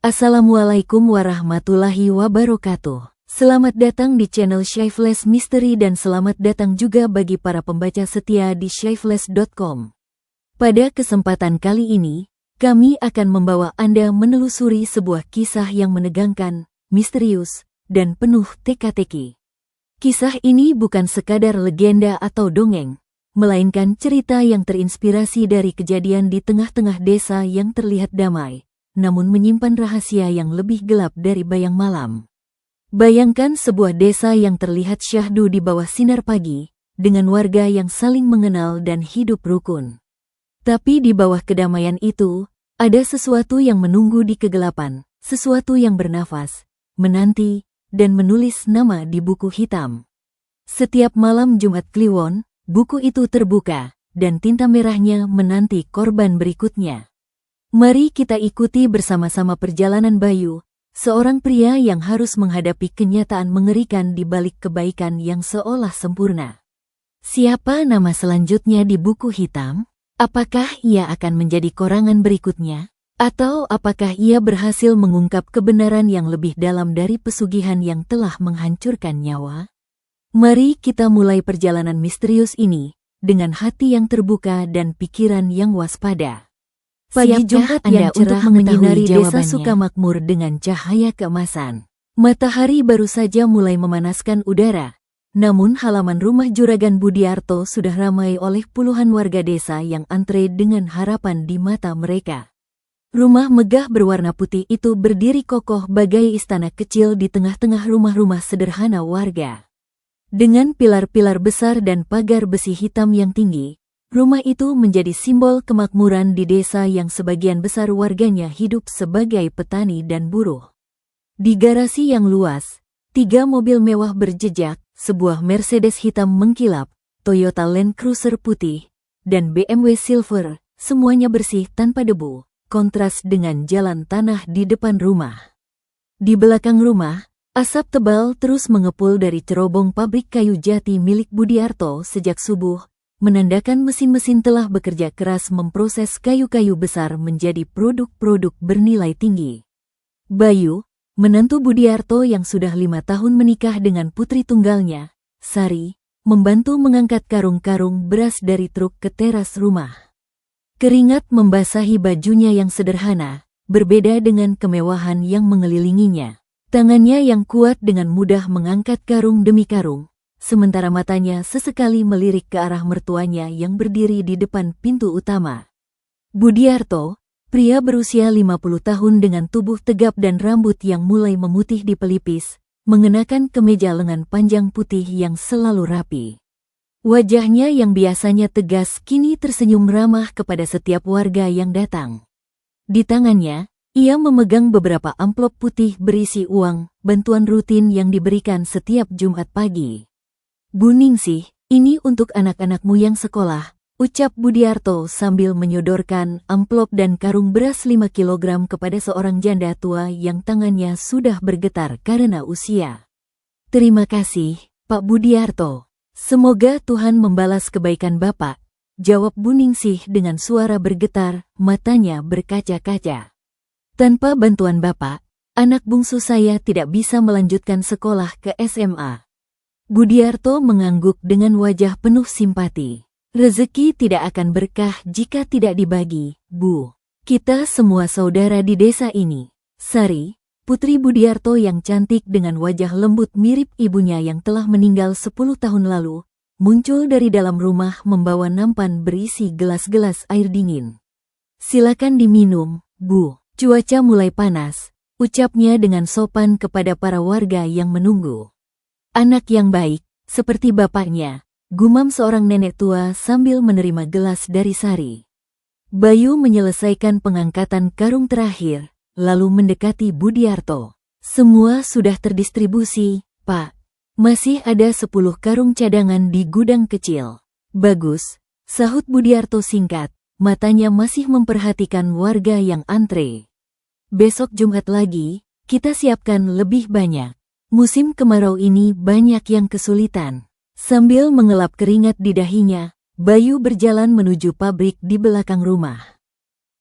Assalamualaikum warahmatullahi wabarakatuh. Selamat datang di channel Shyflash Misteri dan selamat datang juga bagi para pembaca setia di shyflash.com. Pada kesempatan kali ini, kami akan membawa Anda menelusuri sebuah kisah yang menegangkan, misterius, dan penuh teka-teki. Kisah ini bukan sekadar legenda atau dongeng, melainkan cerita yang terinspirasi dari kejadian di tengah-tengah desa yang terlihat damai, namun menyimpan rahasia yang lebih gelap dari bayang malam. Bayangkan sebuah desa yang terlihat syahdu di bawah sinar pagi, dengan warga yang saling mengenal dan hidup rukun. Tapi di bawah kedamaian itu, ada sesuatu yang menunggu di kegelapan, sesuatu yang bernafas, menanti, dan menulis nama di buku hitam. Setiap malam Jumat Kliwon, buku itu terbuka, dan tinta merahnya menanti korban berikutnya. Mari kita ikuti bersama-sama perjalanan Bayu, seorang pria yang harus menghadapi kenyataan mengerikan di balik kebaikan yang seolah sempurna. Siapa nama selanjutnya di buku hitam? Apakah ia akan menjadi korangan berikutnya? Atau apakah ia berhasil mengungkap kebenaran yang lebih dalam dari pesugihan yang telah menghancurkan nyawa? Mari kita mulai perjalanan misterius ini, dengan hati yang terbuka dan pikiran yang waspada. Pagi Jumat yang cerah menyinari desa Sukamakmur dengan cahaya keemasan. Matahari baru saja mulai memanaskan udara, namun halaman rumah Juragan Budiarto sudah ramai oleh puluhan warga desa yang antre dengan harapan di mata mereka. Rumah megah berwarna putih itu berdiri kokoh bagai istana kecil di tengah-tengah rumah-rumah sederhana warga. Dengan pilar-pilar besar dan pagar besi hitam yang tinggi, rumah itu menjadi simbol kemakmuran di desa yang sebagian besar warganya hidup sebagai petani dan buruh. Di garasi yang luas, 3 mobil mewah berjejak, sebuah Mercedes hitam mengkilap, Toyota Land Cruiser putih, dan BMW Silver, semuanya bersih tanpa debu, kontras dengan jalan tanah di depan rumah. Di belakang rumah, asap tebal terus mengepul dari cerobong pabrik kayu jati milik Budiarto sejak subuh, menandakan mesin-mesin telah bekerja keras memproses kayu-kayu besar menjadi produk-produk bernilai tinggi. Bayu, menantu Budiarto yang sudah 5 tahun menikah dengan putri tunggalnya, Sari, membantu mengangkat karung-karung beras dari truk ke teras rumah. Keringat membasahi bajunya yang sederhana, berbeda dengan kemewahan yang mengelilinginya. Tangannya yang kuat dengan mudah mengangkat karung demi karung, sementara matanya sesekali melirik ke arah mertuanya yang berdiri di depan pintu utama. Budiarto, pria berusia 50 tahun dengan tubuh tegap dan rambut yang mulai memutih di pelipis, mengenakan kemeja lengan panjang putih yang selalu rapi. Wajahnya yang biasanya tegas kini tersenyum ramah kepada setiap warga yang datang. Di tangannya, ia memegang beberapa amplop putih berisi uang, bantuan rutin yang diberikan setiap Jumat pagi. "Bu Ningsih, ini untuk anak-anakmu yang sekolah," ucap Budiarto sambil menyodorkan amplop dan karung beras 5 kilogram kepada seorang janda tua yang tangannya sudah bergetar karena usia. "Terima kasih, Pak Budiarto. Semoga Tuhan membalas kebaikan Bapak," jawab Bu Ningsih dengan suara bergetar, matanya berkaca-kaca. "Tanpa bantuan Bapak, anak bungsu saya tidak bisa melanjutkan sekolah ke SMA." Budiarto mengangguk dengan wajah penuh simpati. "Rezeki tidak akan berkah jika tidak dibagi, Bu. Kita semua saudara di desa ini." Sari, putri Budiarto yang cantik dengan wajah lembut mirip ibunya yang telah meninggal 10 tahun lalu, muncul dari dalam rumah membawa nampan berisi gelas-gelas air dingin. "Silakan diminum, Bu. Cuaca mulai panas," ucapnya dengan sopan kepada para warga yang menunggu. "Anak yang baik, seperti bapaknya," gumam seorang nenek tua sambil menerima gelas dari Sari. Bayu menyelesaikan pengangkatan karung terakhir, lalu mendekati Budiarto. "Semua sudah terdistribusi, Pak. Masih ada 10 karung cadangan di gudang kecil." "Bagus," sahut Budiarto singkat, matanya masih memperhatikan warga yang antre. "Besok Jumat lagi, kita siapkan lebih banyak. Musim kemarau ini banyak yang kesulitan." Sambil mengelap keringat di dahinya, Bayu berjalan menuju pabrik di belakang rumah.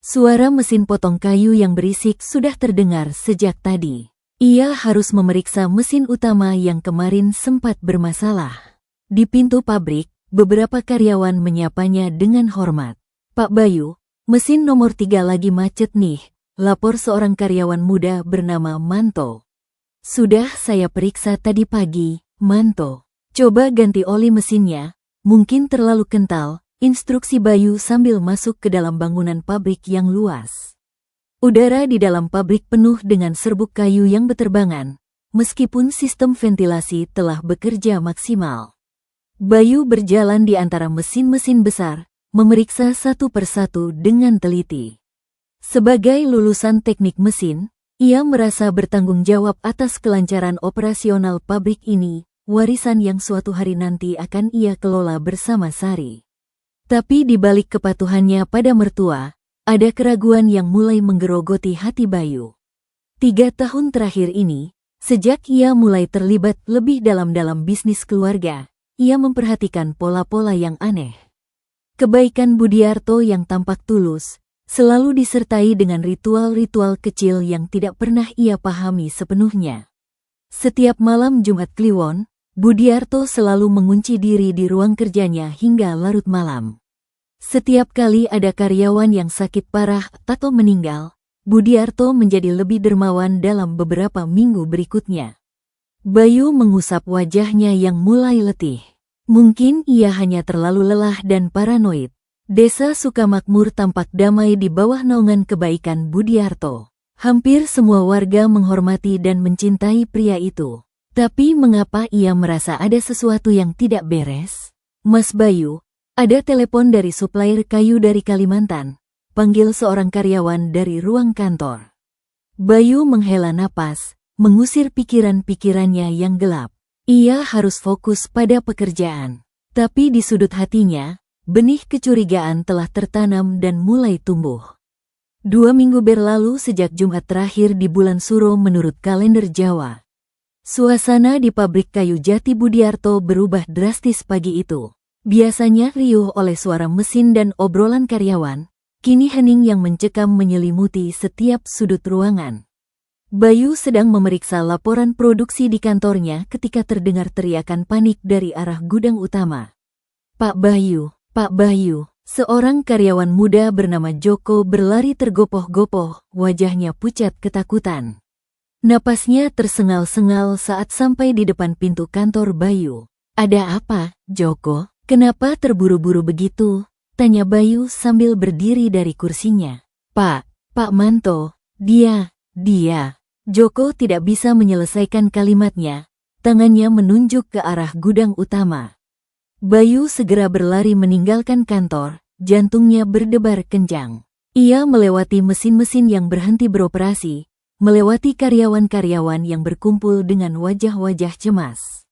Suara mesin potong kayu yang berisik sudah terdengar sejak tadi. Ia harus memeriksa mesin utama yang kemarin sempat bermasalah. Di pintu pabrik, beberapa karyawan menyapanya dengan hormat. "Pak Bayu, mesin nomor 3 lagi macet nih," lapor seorang karyawan muda bernama Manto. "Sudah saya periksa tadi pagi, Manto. Coba ganti oli mesinnya, mungkin terlalu kental," instruksi Bayu sambil masuk ke dalam bangunan pabrik yang luas. Udara di dalam pabrik penuh dengan serbuk kayu yang berterbangan, meskipun sistem ventilasi telah bekerja maksimal. Bayu berjalan di antara mesin-mesin besar, memeriksa satu persatu dengan teliti. Sebagai lulusan teknik mesin, ia merasa bertanggung jawab atas kelancaran operasional pabrik ini, warisan yang suatu hari nanti akan ia kelola bersama Sari. Tapi di balik kepatuhannya pada mertua, ada keraguan yang mulai menggerogoti hati Bayu. 3 tahun terakhir ini, sejak ia mulai terlibat lebih dalam bisnis keluarga, ia memperhatikan pola-pola yang aneh. Kebaikan Budiarto yang tampak tulus, selalu disertai dengan ritual-ritual kecil yang tidak pernah ia pahami sepenuhnya. Setiap malam Jumat Kliwon, Budiarto selalu mengunci diri di ruang kerjanya hingga larut malam. Setiap kali ada karyawan yang sakit parah atau meninggal, Budiarto menjadi lebih dermawan dalam beberapa minggu berikutnya. Bayu mengusap wajahnya yang mulai letih. Mungkin ia hanya terlalu lelah dan paranoid. Desa Sukamakmur tampak damai di bawah naungan kebaikan Budiarto. Hampir semua warga menghormati dan mencintai pria itu. Tapi mengapa ia merasa ada sesuatu yang tidak beres? "Mas Bayu, ada telepon dari supplier kayu dari Kalimantan," panggil seorang karyawan dari ruang kantor. Bayu menghela napas, mengusir pikiran-pikirannya yang gelap. Ia harus fokus pada pekerjaan. Tapi di sudut hatinya, benih kecurigaan telah tertanam dan mulai tumbuh. 2 minggu berlalu sejak Jumat terakhir di bulan Suro menurut kalender Jawa. Suasana di pabrik kayu jati Budiarto berubah drastis pagi itu. Biasanya riuh oleh suara mesin dan obrolan karyawan, kini hening yang mencekam menyelimuti setiap sudut ruangan. Bayu sedang memeriksa laporan produksi di kantornya ketika terdengar teriakan panik dari arah gudang utama. "Pak Bayu, Pak Bayu!" Seorang karyawan muda bernama Joko berlari tergopoh-gopoh, wajahnya pucat ketakutan. Napasnya tersengal-sengal saat sampai di depan pintu kantor Bayu. "Ada apa, Joko? Kenapa terburu-buru begitu?" tanya Bayu sambil berdiri dari kursinya. Pak Manto, dia." Joko tidak bisa menyelesaikan kalimatnya, tangannya menunjuk ke arah gudang utama. Bayu segera berlari meninggalkan kantor, jantungnya berdebar kencang. Ia melewati mesin-mesin yang berhenti beroperasi, melewati karyawan-karyawan yang berkumpul dengan wajah-wajah cemas.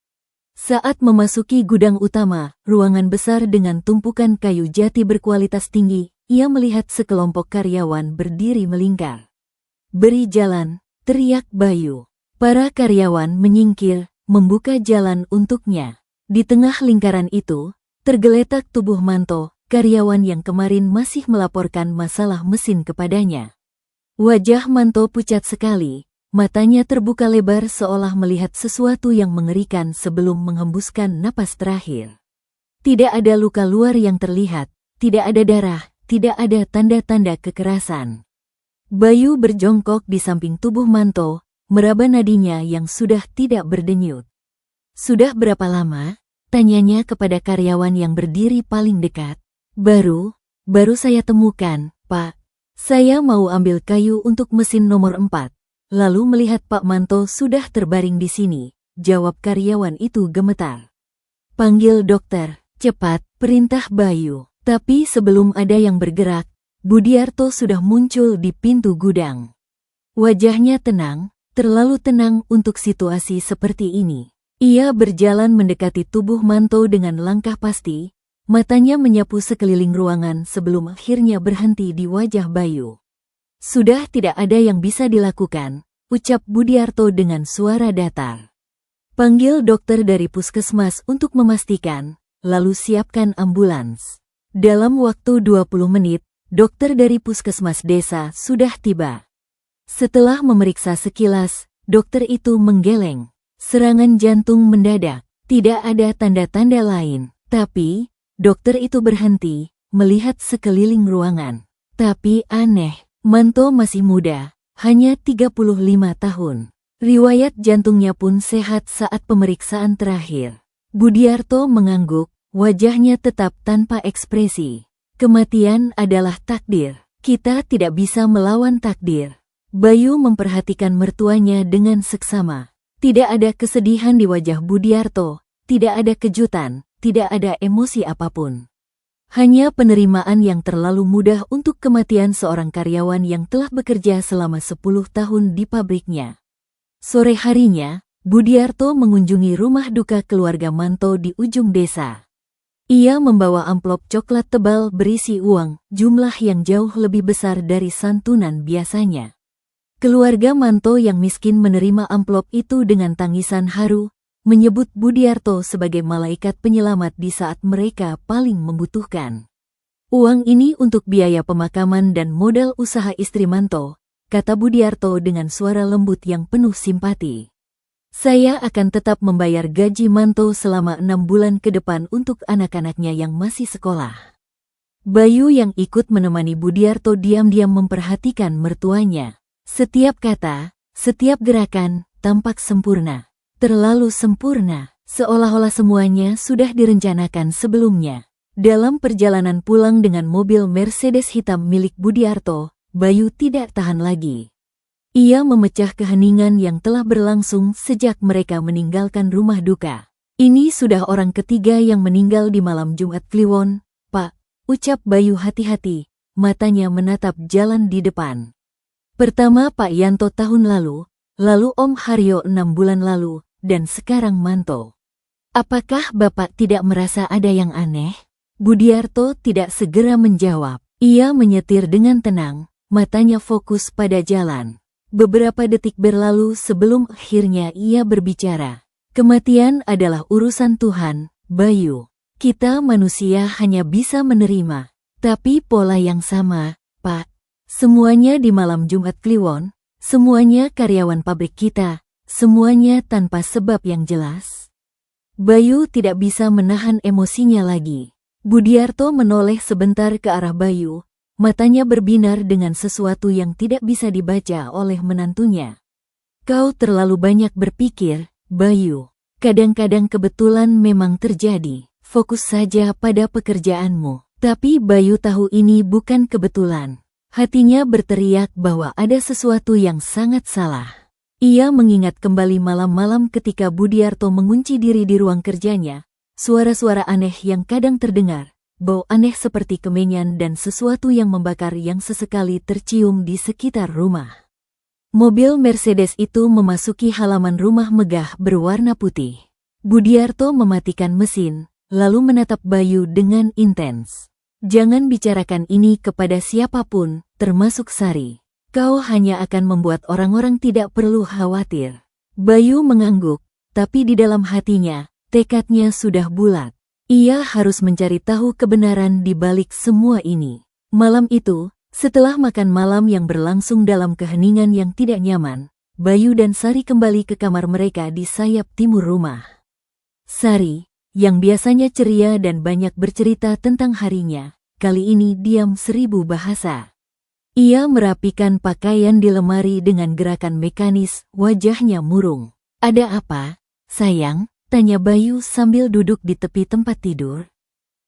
Saat memasuki gudang utama, ruangan besar dengan tumpukan kayu jati berkualitas tinggi, ia melihat sekelompok karyawan berdiri melingkar. "Beri jalan!" teriak Bayu. Para karyawan menyingkir, membuka jalan untuknya. Di tengah lingkaran itu, tergeletak tubuh Manto, karyawan yang kemarin masih melaporkan masalah mesin kepadanya. Wajah Manto pucat sekali, matanya terbuka lebar seolah melihat sesuatu yang mengerikan sebelum menghembuskan napas terakhir. Tidak ada luka luar yang terlihat, tidak ada darah, tidak ada tanda-tanda kekerasan. Bayu berjongkok di samping tubuh Manto, meraba nadinya yang sudah tidak berdenyut. "Sudah berapa lama?" tanyanya kepada karyawan yang berdiri paling dekat. Baru saya temukan, Pak. Saya mau ambil kayu untuk mesin nomor 4. Lalu melihat Pak Manto sudah terbaring di sini," jawab karyawan itu gemetar. "Panggil dokter, cepat," perintah Bayu. Tapi sebelum ada yang bergerak, Budiarto sudah muncul di pintu gudang. Wajahnya tenang, terlalu tenang untuk situasi seperti ini. Ia berjalan mendekati tubuh Manto dengan langkah pasti, matanya menyapu sekeliling ruangan sebelum akhirnya berhenti di wajah Bayu. "Sudah tidak ada yang bisa dilakukan," ucap Budiarto dengan suara datar. "Panggil dokter dari puskesmas untuk memastikan, lalu siapkan ambulans." Dalam waktu 20 menit, dokter dari puskesmas desa sudah tiba. Setelah memeriksa sekilas, dokter itu menggeleng. Serangan jantung mendadak, tidak ada tanda-tanda lain. Tapi, dokter itu berhenti, melihat sekeliling ruangan. Tapi aneh, Manto masih muda, hanya 35 tahun. Riwayat jantungnya pun sehat saat pemeriksaan terakhir. Budiarto mengangguk, wajahnya tetap tanpa ekspresi. Kematian adalah takdir. Kita tidak bisa melawan takdir. Bayu memperhatikan mertuanya dengan seksama. Tidak ada kesedihan di wajah Budiarto, tidak ada kejutan, tidak ada emosi apapun. Hanya penerimaan yang terlalu mudah untuk kematian seorang karyawan yang telah bekerja selama 10 tahun di pabriknya. Sore harinya, Budiarto mengunjungi rumah duka keluarga Manto di ujung desa. Ia membawa amplop coklat tebal berisi uang, jumlah yang jauh lebih besar dari santunan biasanya. Keluarga Manto yang miskin menerima amplop itu dengan tangisan haru, menyebut Budiarto sebagai malaikat penyelamat di saat mereka paling membutuhkan. Uang ini untuk biaya pemakaman dan modal usaha istri Manto, kata Budiarto dengan suara lembut yang penuh simpati. Saya akan tetap membayar gaji Manto selama 6 bulan ke depan untuk anak-anaknya yang masih sekolah. Bayu yang ikut menemani Budiarto diam-diam memperhatikan mertuanya. Setiap kata, setiap gerakan, tampak sempurna. Terlalu sempurna, seolah-olah semuanya sudah direncanakan sebelumnya. Dalam perjalanan pulang dengan mobil Mercedes hitam milik Budiarto, Bayu tidak tahan lagi. Ia memecah keheningan yang telah berlangsung sejak mereka meninggalkan rumah duka. Ini sudah orang ketiga yang meninggal di malam Jumat Kliwon, Pak, ucap Bayu hati-hati, matanya menatap jalan di depan. Pertama Pak Yanto tahun lalu Om Haryo 6 bulan lalu, dan sekarang Manto. Apakah Bapak tidak merasa ada yang aneh? Budiarto tidak segera menjawab. Ia menyetir dengan tenang, matanya fokus pada jalan. Beberapa detik berlalu sebelum akhirnya ia berbicara. Kematian adalah urusan Tuhan, Bayu. Kita manusia hanya bisa menerima. Tapi pola yang sama, Pak. Semuanya di malam Jumat Kliwon, semuanya karyawan pabrik kita, semuanya tanpa sebab yang jelas. Bayu tidak bisa menahan emosinya lagi. Budiarto menoleh sebentar ke arah Bayu. Matanya berbinar dengan sesuatu yang tidak bisa dibaca oleh menantunya. Kau terlalu banyak berpikir, Bayu. Kadang-kadang kebetulan memang terjadi. Fokus saja pada pekerjaanmu. Tapi Bayu tahu ini bukan kebetulan. Hatinya berteriak bahwa ada sesuatu yang sangat salah. Ia mengingat kembali malam-malam ketika Budiarto mengunci diri di ruang kerjanya. Suara-suara aneh yang kadang terdengar. Bau aneh seperti kemenyan dan sesuatu yang membakar yang sesekali tercium di sekitar rumah. Mobil Mercedes itu memasuki halaman rumah megah berwarna putih. Budiarto mematikan mesin, lalu menatap Bayu dengan intens. Jangan bicarakan ini kepada siapapun, termasuk Sari. Kau hanya akan membuat orang-orang tidak perlu khawatir. Bayu mengangguk, tapi di dalam hatinya, tekadnya sudah bulat. Ia harus mencari tahu kebenaran di balik semua ini. Malam itu, setelah makan malam yang berlangsung dalam keheningan yang tidak nyaman, Bayu dan Sari kembali ke kamar mereka di sayap timur rumah. Sari, yang biasanya ceria dan banyak bercerita tentang harinya, kali ini diam 1000 bahasa. Ia merapikan pakaian di lemari dengan gerakan mekanis, wajahnya murung. Ada apa, sayang? Tanya Bayu sambil duduk di tepi tempat tidur.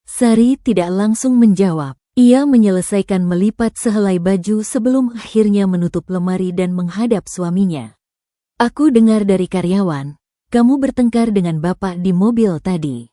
Sari tidak langsung menjawab. Ia menyelesaikan melipat sehelai baju sebelum akhirnya menutup lemari dan menghadap suaminya. Aku dengar dari karyawan, kamu bertengkar dengan bapak di mobil tadi.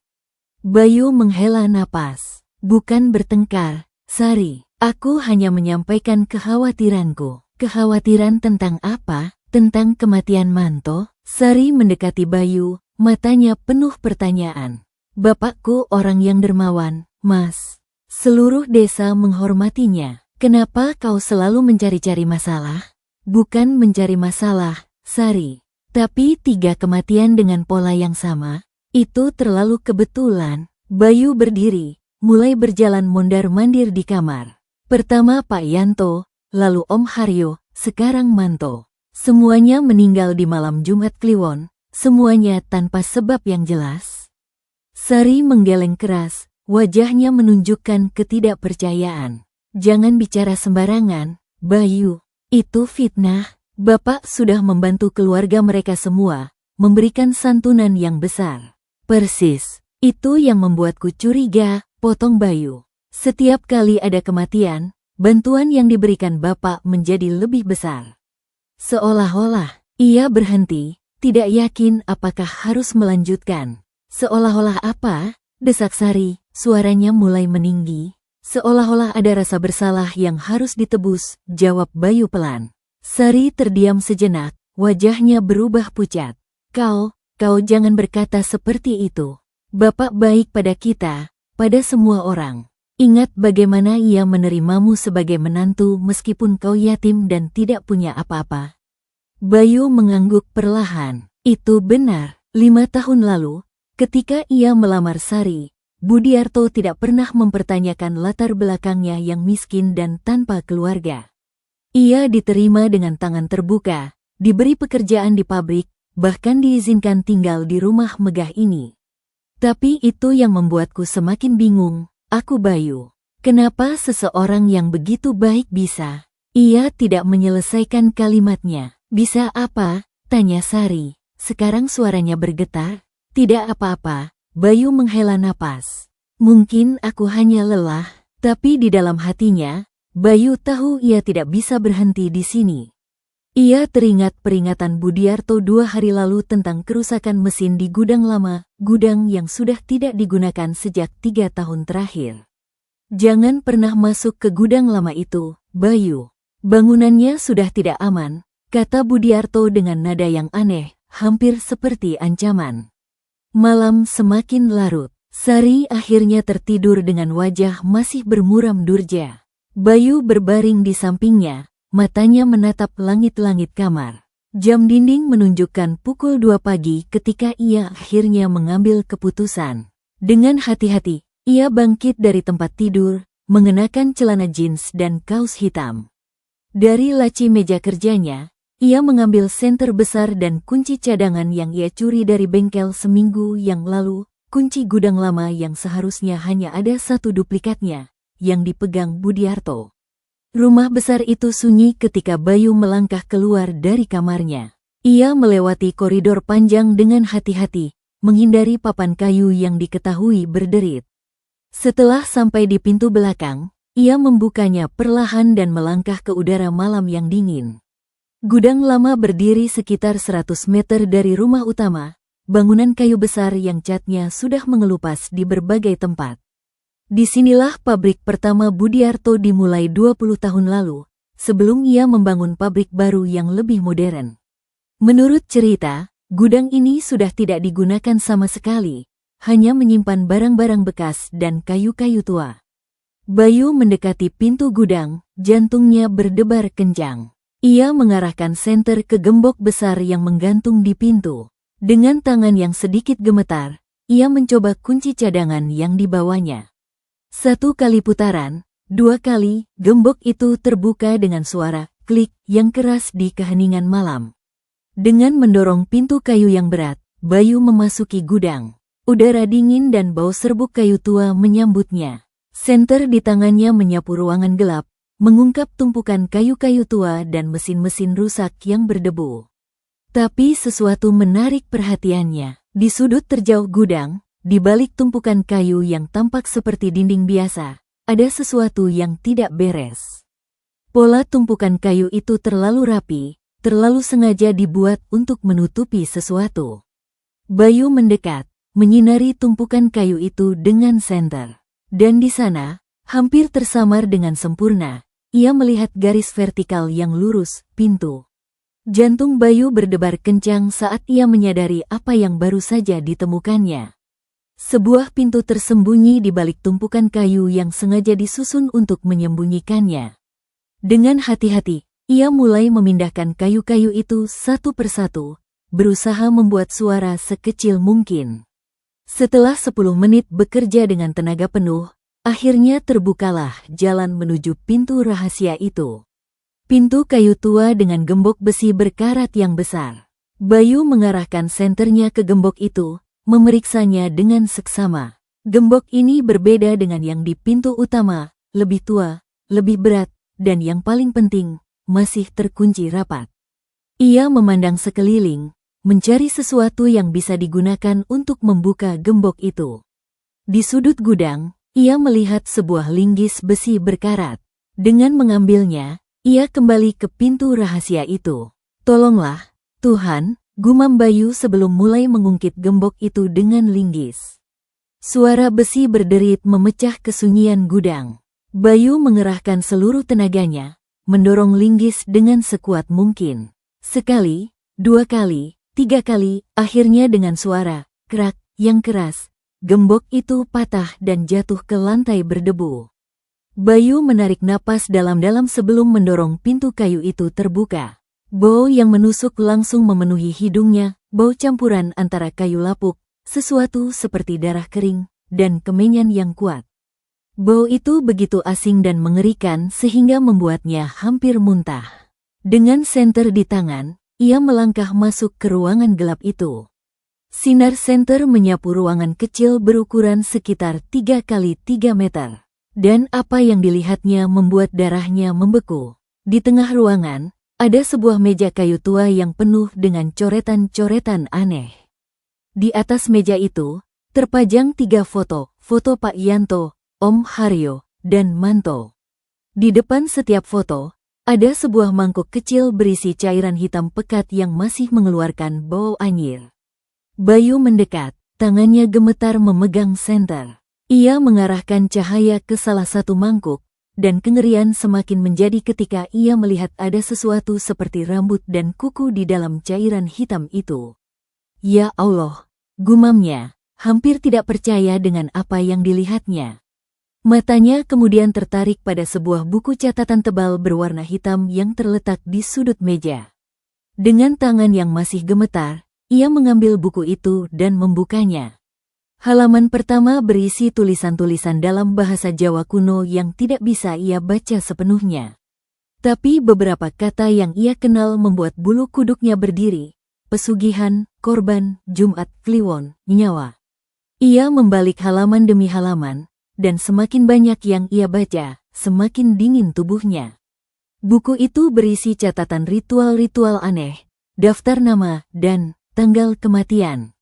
Bayu menghela napas. Bukan bertengkar, Sari. Aku hanya menyampaikan kekhawatiranku. Kekhawatiran tentang apa? Tentang kematian Manto? Sari mendekati Bayu. Matanya penuh pertanyaan. Bapakku orang yang dermawan, Mas. Seluruh desa menghormatinya. Kenapa kau selalu mencari-cari masalah? Bukan mencari masalah, Sari. Tapi 3 kematian dengan pola yang sama, itu terlalu kebetulan. Bayu berdiri, mulai berjalan mondar-mandir di kamar. Pertama Pak Yanto, lalu Om Haryo, sekarang Manto. Semuanya meninggal di malam Jumat Kliwon, semuanya tanpa sebab yang jelas. Sari menggeleng keras, wajahnya menunjukkan ketidakpercayaan. Jangan bicara sembarangan, Bayu. Itu fitnah. Bapak sudah membantu keluarga mereka semua, memberikan santunan yang besar. Persis, itu yang membuatku curiga, potong Bayu. Setiap kali ada kematian, bantuan yang diberikan Bapak menjadi lebih besar. Seolah-olah ia berhenti, tidak yakin apakah harus melanjutkan. Seolah-olah apa? Desak Sari, suaranya mulai meninggi. Seolah-olah ada rasa bersalah yang harus ditebus, jawab Bayu pelan. Sari terdiam sejenak, wajahnya berubah pucat. Kau jangan berkata seperti itu. Bapak baik pada kita, pada semua orang. Ingat bagaimana ia menerimamu sebagai menantu meskipun kau yatim dan tidak punya apa-apa. Bayu mengangguk perlahan. Itu benar, 5 tahun lalu, ketika ia melamar Sari, Budiarto tidak pernah mempertanyakan latar belakangnya yang miskin dan tanpa keluarga. Ia diterima dengan tangan terbuka, diberi pekerjaan di pabrik, bahkan diizinkan tinggal di rumah megah ini. Tapi itu yang membuatku semakin bingung. Aku Bayu. Kenapa seseorang yang begitu baik bisa? Ia tidak menyelesaikan kalimatnya. Bisa apa? Tanya Sari. Sekarang suaranya bergetar. Tidak apa-apa. Bayu menghela napas. Mungkin aku hanya lelah, tapi di dalam hatinya, Bayu tahu ia tidak bisa berhenti di sini. Ia teringat peringatan Budiarto 2 hari lalu tentang kerusakan mesin di gudang lama, gudang yang sudah tidak digunakan sejak 3 tahun terakhir. Jangan pernah masuk ke gudang lama itu, Bayu. Bangunannya sudah tidak aman, kata Budiarto dengan nada yang aneh, hampir seperti ancaman. Malam semakin larut. Sari akhirnya tertidur dengan wajah masih bermuram durja. Bayu berbaring di sampingnya. Matanya menatap langit-langit kamar. Jam dinding menunjukkan pukul 2 pagi ketika ia akhirnya mengambil keputusan. Dengan hati-hati, ia bangkit dari tempat tidur, mengenakan celana jeans dan kaos hitam. Dari laci meja kerjanya, ia mengambil senter besar dan kunci cadangan yang ia curi dari bengkel seminggu yang lalu, kunci gudang lama yang seharusnya hanya ada 1 duplikatnya, yang dipegang Budiarto. Rumah besar itu sunyi ketika Bayu melangkah keluar dari kamarnya. Ia melewati koridor panjang dengan hati-hati, menghindari papan kayu yang diketahui berderit. Setelah sampai di pintu belakang, ia membukanya perlahan dan melangkah ke udara malam yang dingin. Gudang lama berdiri sekitar 100 meter dari rumah utama, bangunan kayu besar yang catnya sudah mengelupas di berbagai tempat. Disinilah pabrik pertama Budiarto dimulai 20 tahun lalu, sebelum ia membangun pabrik baru yang lebih modern. Menurut cerita, gudang ini sudah tidak digunakan sama sekali, hanya menyimpan barang-barang bekas dan kayu-kayu tua. Bayu mendekati pintu gudang, jantungnya berdebar kencang. Ia mengarahkan senter ke gembok besar yang menggantung di pintu. Dengan tangan yang sedikit gemetar, ia mencoba kunci cadangan yang dibawanya. 1 kali putaran, 2 kali, gembok itu terbuka dengan suara klik yang keras di keheningan malam. Dengan mendorong pintu kayu yang berat, Bayu memasuki gudang. Udara dingin dan bau serbuk kayu tua menyambutnya. Senter di tangannya menyapu ruangan gelap, mengungkap tumpukan kayu-kayu tua dan mesin-mesin rusak yang berdebu. Tapi sesuatu menarik perhatiannya. Di sudut terjauh gudang, di balik tumpukan kayu yang tampak seperti dinding biasa, ada sesuatu yang tidak beres. Pola tumpukan kayu itu terlalu rapi, terlalu sengaja dibuat untuk menutupi sesuatu. Bayu mendekat, menyinari tumpukan kayu itu dengan senter. Dan di sana, hampir tersamar dengan sempurna, ia melihat garis vertikal yang lurus, pintu. Jantung Bayu berdebar kencang saat ia menyadari apa yang baru saja ditemukannya. Sebuah pintu tersembunyi di balik tumpukan kayu yang sengaja disusun untuk menyembunyikannya. Dengan hati-hati, ia mulai memindahkan kayu-kayu itu satu persatu, berusaha membuat suara sekecil mungkin. Setelah 10 menit bekerja dengan tenaga penuh, Akhirnya terbukalah jalan menuju pintu rahasia itu. Pintu kayu tua dengan gembok besi berkarat yang besar. Bayu mengarahkan senternya ke gembok itu, memeriksanya dengan seksama. Gembok ini berbeda dengan yang di pintu utama, lebih tua, lebih berat, dan yang paling penting, masih terkunci rapat. Ia memandang sekeliling, mencari sesuatu yang bisa digunakan untuk membuka gembok itu. Di sudut gudang, ia melihat sebuah linggis besi berkarat. Dengan mengambilnya, ia kembali ke pintu rahasia itu. Tolonglah, Tuhan, gumam Bayu sebelum mulai mengungkit gembok itu dengan linggis. Suara besi berderit memecah kesunyian gudang. Bayu mengerahkan seluruh tenaganya, mendorong linggis dengan sekuat mungkin. Sekali, 2 kali, 3 kali, akhirnya dengan suara krak yang keras, gembok itu patah dan jatuh ke lantai berdebu. Bayu menarik napas dalam-dalam sebelum mendorong pintu kayu itu terbuka. Bau yang menusuk langsung memenuhi hidungnya, bau campuran antara kayu lapuk, sesuatu seperti darah kering, dan kemenyan yang kuat. Bau itu begitu asing dan mengerikan sehingga membuatnya hampir muntah. Dengan senter di tangan, ia melangkah masuk ke ruangan gelap itu. Sinar senter menyapu ruangan kecil berukuran sekitar 3 kali 3 meter. Dan apa yang dilihatnya membuat darahnya membeku. Di tengah ruangan, ada sebuah meja kayu tua yang penuh dengan coretan-coretan aneh. Di atas meja itu, terpajang 3 foto Pak Yanto, Om Haryo, dan Manto. Di depan setiap foto, ada sebuah mangkuk kecil berisi cairan hitam pekat yang masih mengeluarkan bau anyir. Bayu mendekat, tangannya gemetar memegang senter. Ia mengarahkan cahaya ke salah satu mangkuk, dan kengerian semakin menjadi ketika ia melihat ada sesuatu seperti rambut dan kuku di dalam cairan hitam itu. Ya Allah, gumamnya, hampir tidak percaya dengan apa yang dilihatnya. Matanya kemudian tertarik pada sebuah buku catatan tebal berwarna hitam yang terletak di sudut meja. Dengan tangan yang masih gemetar, ia mengambil buku itu dan membukanya. Halaman pertama berisi tulisan-tulisan dalam bahasa Jawa kuno yang tidak bisa ia baca sepenuhnya. Tapi beberapa kata yang ia kenal membuat bulu kuduknya berdiri. Pesugihan, korban, Jumat Kliwon, nyawa. Ia membalik halaman demi halaman, dan semakin banyak yang ia baca, semakin dingin tubuhnya. Buku itu berisi catatan ritual-ritual aneh, daftar nama, dan tanggal kematian.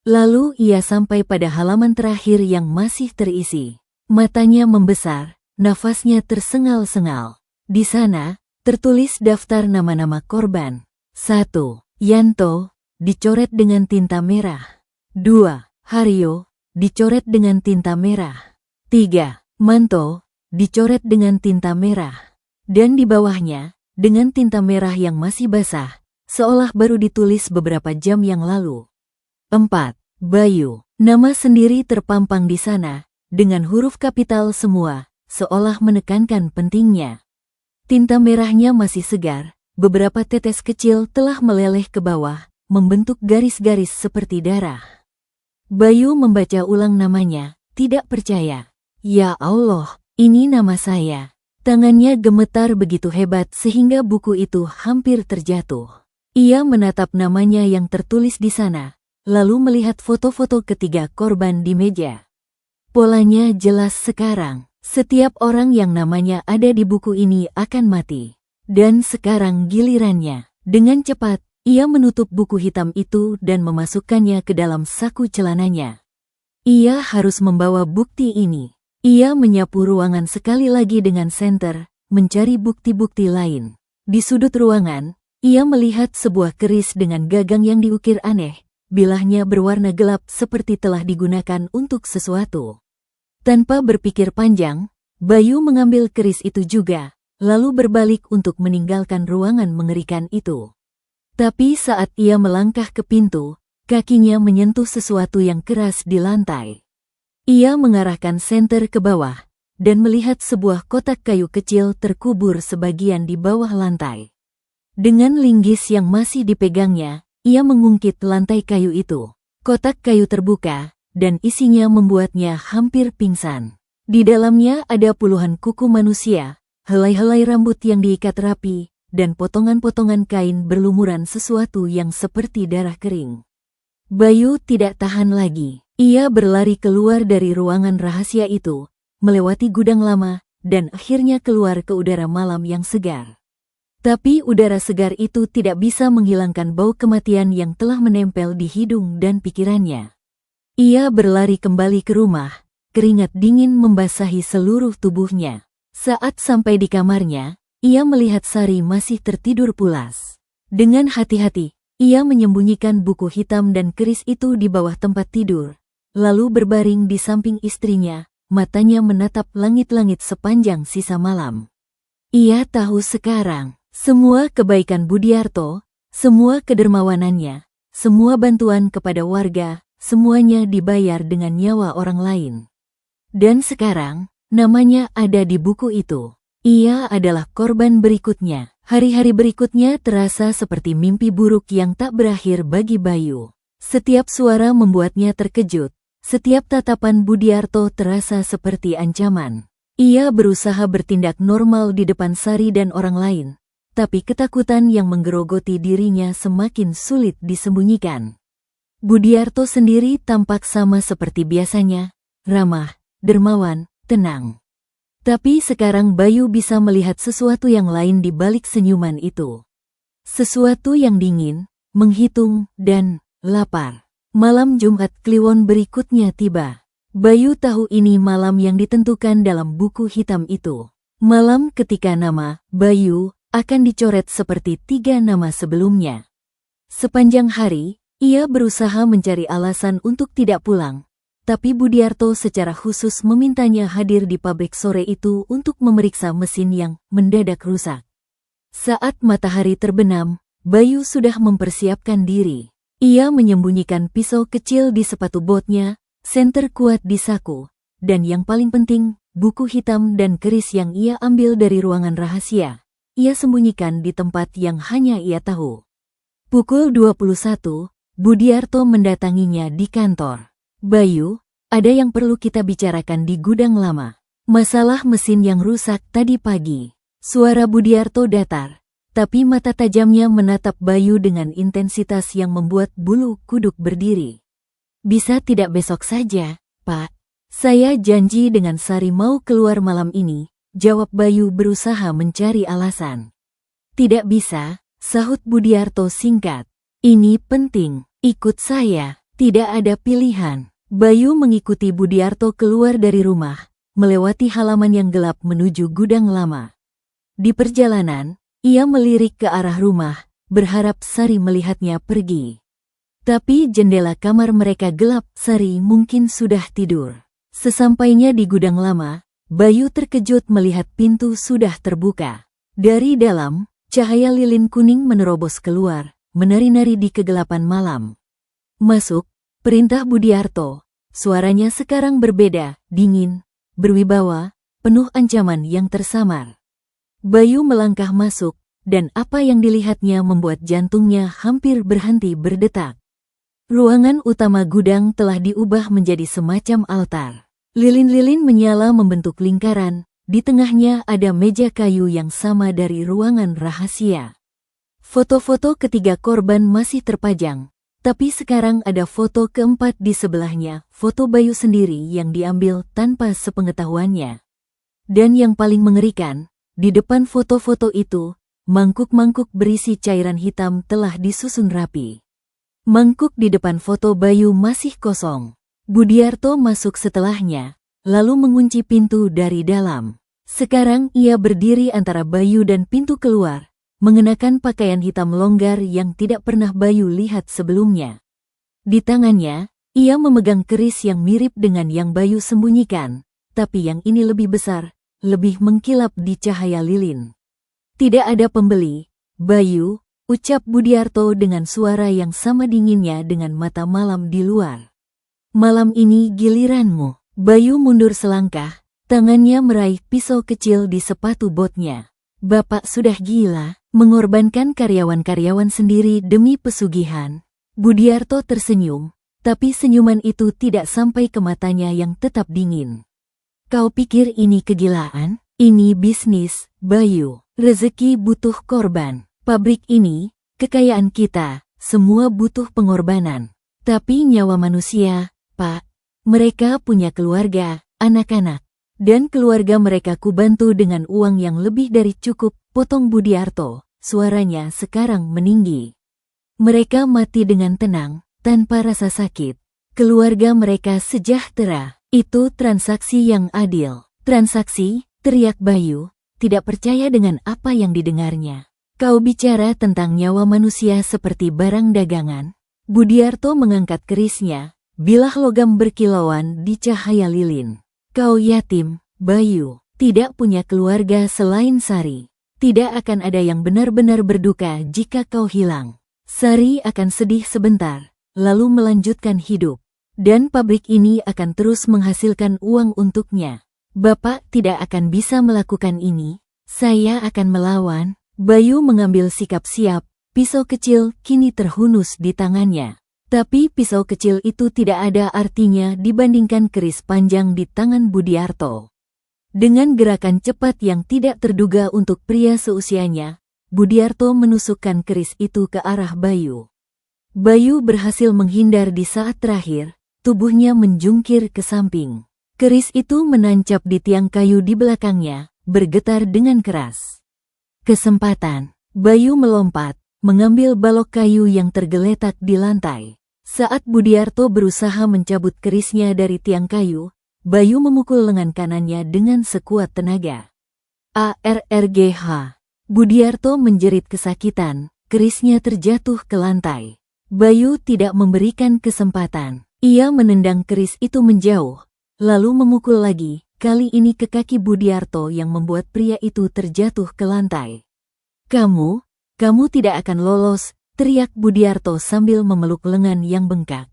Lalu ia sampai pada halaman terakhir yang masih terisi. Matanya membesar, nafasnya tersengal-sengal. Di sana, tertulis daftar nama-nama korban. 1. Yanto, dicoret dengan tinta merah. 2. Haryo, dicoret dengan tinta merah. 3. Manto, dicoret dengan tinta merah. Dan di bawahnya, dengan tinta merah yang masih basah, seolah baru ditulis beberapa jam yang lalu. 4. Bayu, nama sendiri terpampang di sana, dengan huruf kapital semua, seolah menekankan pentingnya. Tinta merahnya masih segar, beberapa tetes kecil telah meleleh ke bawah, membentuk garis-garis seperti darah. Bayu membaca ulang namanya, tidak percaya. Ya Allah, ini nama saya. Tangannya gemetar begitu hebat sehingga buku itu hampir terjatuh. Ia menatap namanya yang tertulis di sana, lalu melihat foto-foto ketiga korban di meja. Polanya jelas sekarang. Setiap orang yang namanya ada di buku ini akan mati. Dan sekarang gilirannya. Dengan cepat, ia menutup buku hitam itu dan memasukkannya ke dalam saku celananya. Ia harus membawa bukti ini. Ia menyapu ruangan sekali lagi dengan senter, mencari bukti-bukti lain. Di sudut ruangan, ia melihat sebuah keris dengan gagang yang diukir aneh, bilahnya berwarna gelap seperti telah digunakan untuk sesuatu. Tanpa berpikir panjang, Bayu mengambil keris itu juga, lalu berbalik untuk meninggalkan ruangan mengerikan itu. Tapi saat ia melangkah ke pintu, kakinya menyentuh sesuatu yang keras di lantai. Ia mengarahkan senter ke bawah, dan melihat sebuah kotak kayu kecil terkubur sebagian di bawah lantai. Dengan linggis yang masih dipegangnya, ia mengungkit lantai kayu itu. Kotak kayu terbuka, dan isinya membuatnya hampir pingsan. Di dalamnya ada puluhan kuku manusia, helai-helai rambut yang diikat rapi, dan potongan-potongan kain berlumuran sesuatu yang seperti darah kering. Bayu tidak tahan lagi. Ia berlari keluar dari ruangan rahasia itu, melewati gudang lama, dan akhirnya keluar ke udara malam yang segar. Tapi udara segar itu tidak bisa menghilangkan bau kematian yang telah menempel di hidung dan pikirannya. Ia berlari kembali ke rumah, keringat dingin membasahi seluruh tubuhnya. Saat sampai di kamarnya, ia melihat Sari masih tertidur pulas. Dengan hati-hati, ia menyembunyikan buku hitam dan keris itu di bawah tempat tidur, lalu berbaring di samping istrinya, matanya menatap langit-langit sepanjang sisa malam. Ia tahu sekarang, semua kebaikan Budiarto, semua kedermawanannya, semua bantuan kepada warga, semuanya dibayar dengan nyawa orang lain. Dan sekarang, namanya ada di buku itu. Ia adalah korban berikutnya. Hari-hari berikutnya terasa seperti mimpi buruk yang tak berakhir bagi Bayu. Setiap suara membuatnya terkejut. Setiap tatapan Budiarto terasa seperti ancaman. Ia berusaha bertindak normal di depan Sari dan orang lain, tapi ketakutan yang menggerogoti dirinya semakin sulit disembunyikan. Budiarto sendiri tampak sama seperti biasanya, ramah, dermawan, tenang. Tapi sekarang Bayu bisa melihat sesuatu yang lain di balik senyuman itu. Sesuatu yang dingin, menghitung, dan lapar. Malam Jumat Kliwon berikutnya tiba. Bayu tahu ini malam yang ditentukan dalam buku hitam itu. Malam ketika nama Bayu akan dicoret seperti 3 nama sebelumnya. Sepanjang hari, ia berusaha mencari alasan untuk tidak pulang. Tapi Budiarto secara khusus memintanya hadir di pabrik sore itu untuk memeriksa mesin yang mendadak rusak. Saat matahari terbenam, Bayu sudah mempersiapkan diri. Ia menyembunyikan pisau kecil di sepatu botnya, senter kuat di saku, dan yang paling penting, buku hitam dan keris yang ia ambil dari ruangan rahasia. Ia sembunyikan di tempat yang hanya ia tahu. Pukul 21, Budiarto mendatanginya di kantor. Bayu, ada yang perlu kita bicarakan di gudang lama. Masalah mesin yang rusak tadi pagi. Suara Budiarto datar, tapi mata tajamnya menatap Bayu dengan intensitas yang membuat bulu kuduk berdiri. Bisa tidak besok saja, Pak? Saya janji dengan Sari mau keluar malam ini. Jawab Bayu berusaha mencari alasan. Tidak bisa, sahut Budiarto singkat. Ini penting, ikut saya, tidak ada pilihan. Bayu mengikuti Budiarto keluar dari rumah, melewati halaman yang gelap menuju gudang lama. Di perjalanan, ia melirik ke arah rumah, berharap Sari melihatnya pergi. Tapi jendela kamar mereka gelap, Sari mungkin sudah tidur. Sesampainya di gudang lama, Bayu terkejut melihat pintu sudah terbuka. Dari dalam, cahaya lilin kuning menerobos keluar, menari-nari di kegelapan malam. Masuk, perintah Budiarto. Suaranya sekarang berbeda, dingin, berwibawa, penuh ancaman yang tersamar. Bayu melangkah masuk, dan apa yang dilihatnya membuat jantungnya hampir berhenti berdetak. Ruangan utama gudang telah diubah menjadi semacam altar. Lilin-lilin menyala membentuk lingkaran, di tengahnya ada meja kayu yang sama dari ruangan rahasia. Foto-foto ketiga korban masih terpajang, tapi sekarang ada foto keempat di sebelahnya, foto Bayu sendiri yang diambil tanpa sepengetahuannya. Dan yang paling mengerikan, di depan foto-foto itu, mangkuk-mangkuk berisi cairan hitam telah disusun rapi. Mangkuk di depan foto Bayu masih kosong. Budiarto masuk setelahnya, lalu mengunci pintu dari dalam. Sekarang ia berdiri antara Bayu dan pintu keluar, mengenakan pakaian hitam longgar yang tidak pernah Bayu lihat sebelumnya. Di tangannya, ia memegang keris yang mirip dengan yang Bayu sembunyikan, tapi yang ini lebih besar, lebih mengkilap di cahaya lilin. Tidak ada pembeli, Bayu, ucap Budiarto dengan suara yang sama dinginnya dengan mata malam di luar. Malam ini giliranmu. Bayu mundur selangkah, tangannya meraih pisau kecil di sepatu botnya. Bapak sudah gila, mengorbankan karyawan-karyawan sendiri demi pesugihan. Budiarto tersenyum, tapi senyuman itu tidak sampai ke matanya yang tetap dingin. Kau pikir ini kegilaan? Ini bisnis, Bayu. Rezeki butuh korban. Pabrik ini, kekayaan kita, semua butuh pengorbanan. Tapi nyawa manusia, Pak. Mereka punya keluarga, anak-anak. Dan keluarga mereka kubantu dengan uang yang lebih dari cukup, potong Budiarto. Suaranya sekarang meninggi. Mereka mati dengan tenang, tanpa rasa sakit. Keluarga mereka sejahtera. Itu transaksi yang adil. Transaksi, teriak Bayu, tidak percaya dengan apa yang didengarnya. Kau bicara tentang nyawa manusia seperti barang dagangan. Budiarto mengangkat kerisnya, bilah logam berkilauan di cahaya lilin. Kau yatim, Bayu, tidak punya keluarga selain Sari. Tidak akan ada yang benar-benar berduka jika kau hilang. Sari akan sedih sebentar, lalu melanjutkan hidup. Dan pabrik ini akan terus menghasilkan uang untuknya. Bapak tidak akan bisa melakukan ini. Saya akan melawan. Bayu mengambil sikap siap. Pisau kecil kini terhunus di tangannya. Tapi pisau kecil itu tidak ada artinya dibandingkan keris panjang di tangan Budiarto. Dengan gerakan cepat yang tidak terduga untuk pria seusianya, Budiarto menusukkan keris itu ke arah Bayu. Bayu berhasil menghindar di saat terakhir. Tubuhnya menjungkir ke samping. Keris itu menancap di tiang kayu di belakangnya, bergetar dengan keras. Kesempatan. Bayu melompat, mengambil balok kayu yang tergeletak di lantai. Saat Budiarto berusaha mencabut kerisnya dari tiang kayu, Bayu memukul lengan kanannya dengan sekuat tenaga. ARRGH. Budiarto menjerit kesakitan, kerisnya terjatuh ke lantai. Bayu tidak memberikan kesempatan. Ia menendang keris itu menjauh, lalu memukul lagi, kali ini ke kaki Budiarto yang membuat pria itu terjatuh ke lantai. Kamu tidak akan lolos, teriak Budiarto sambil memeluk lengan yang bengkak.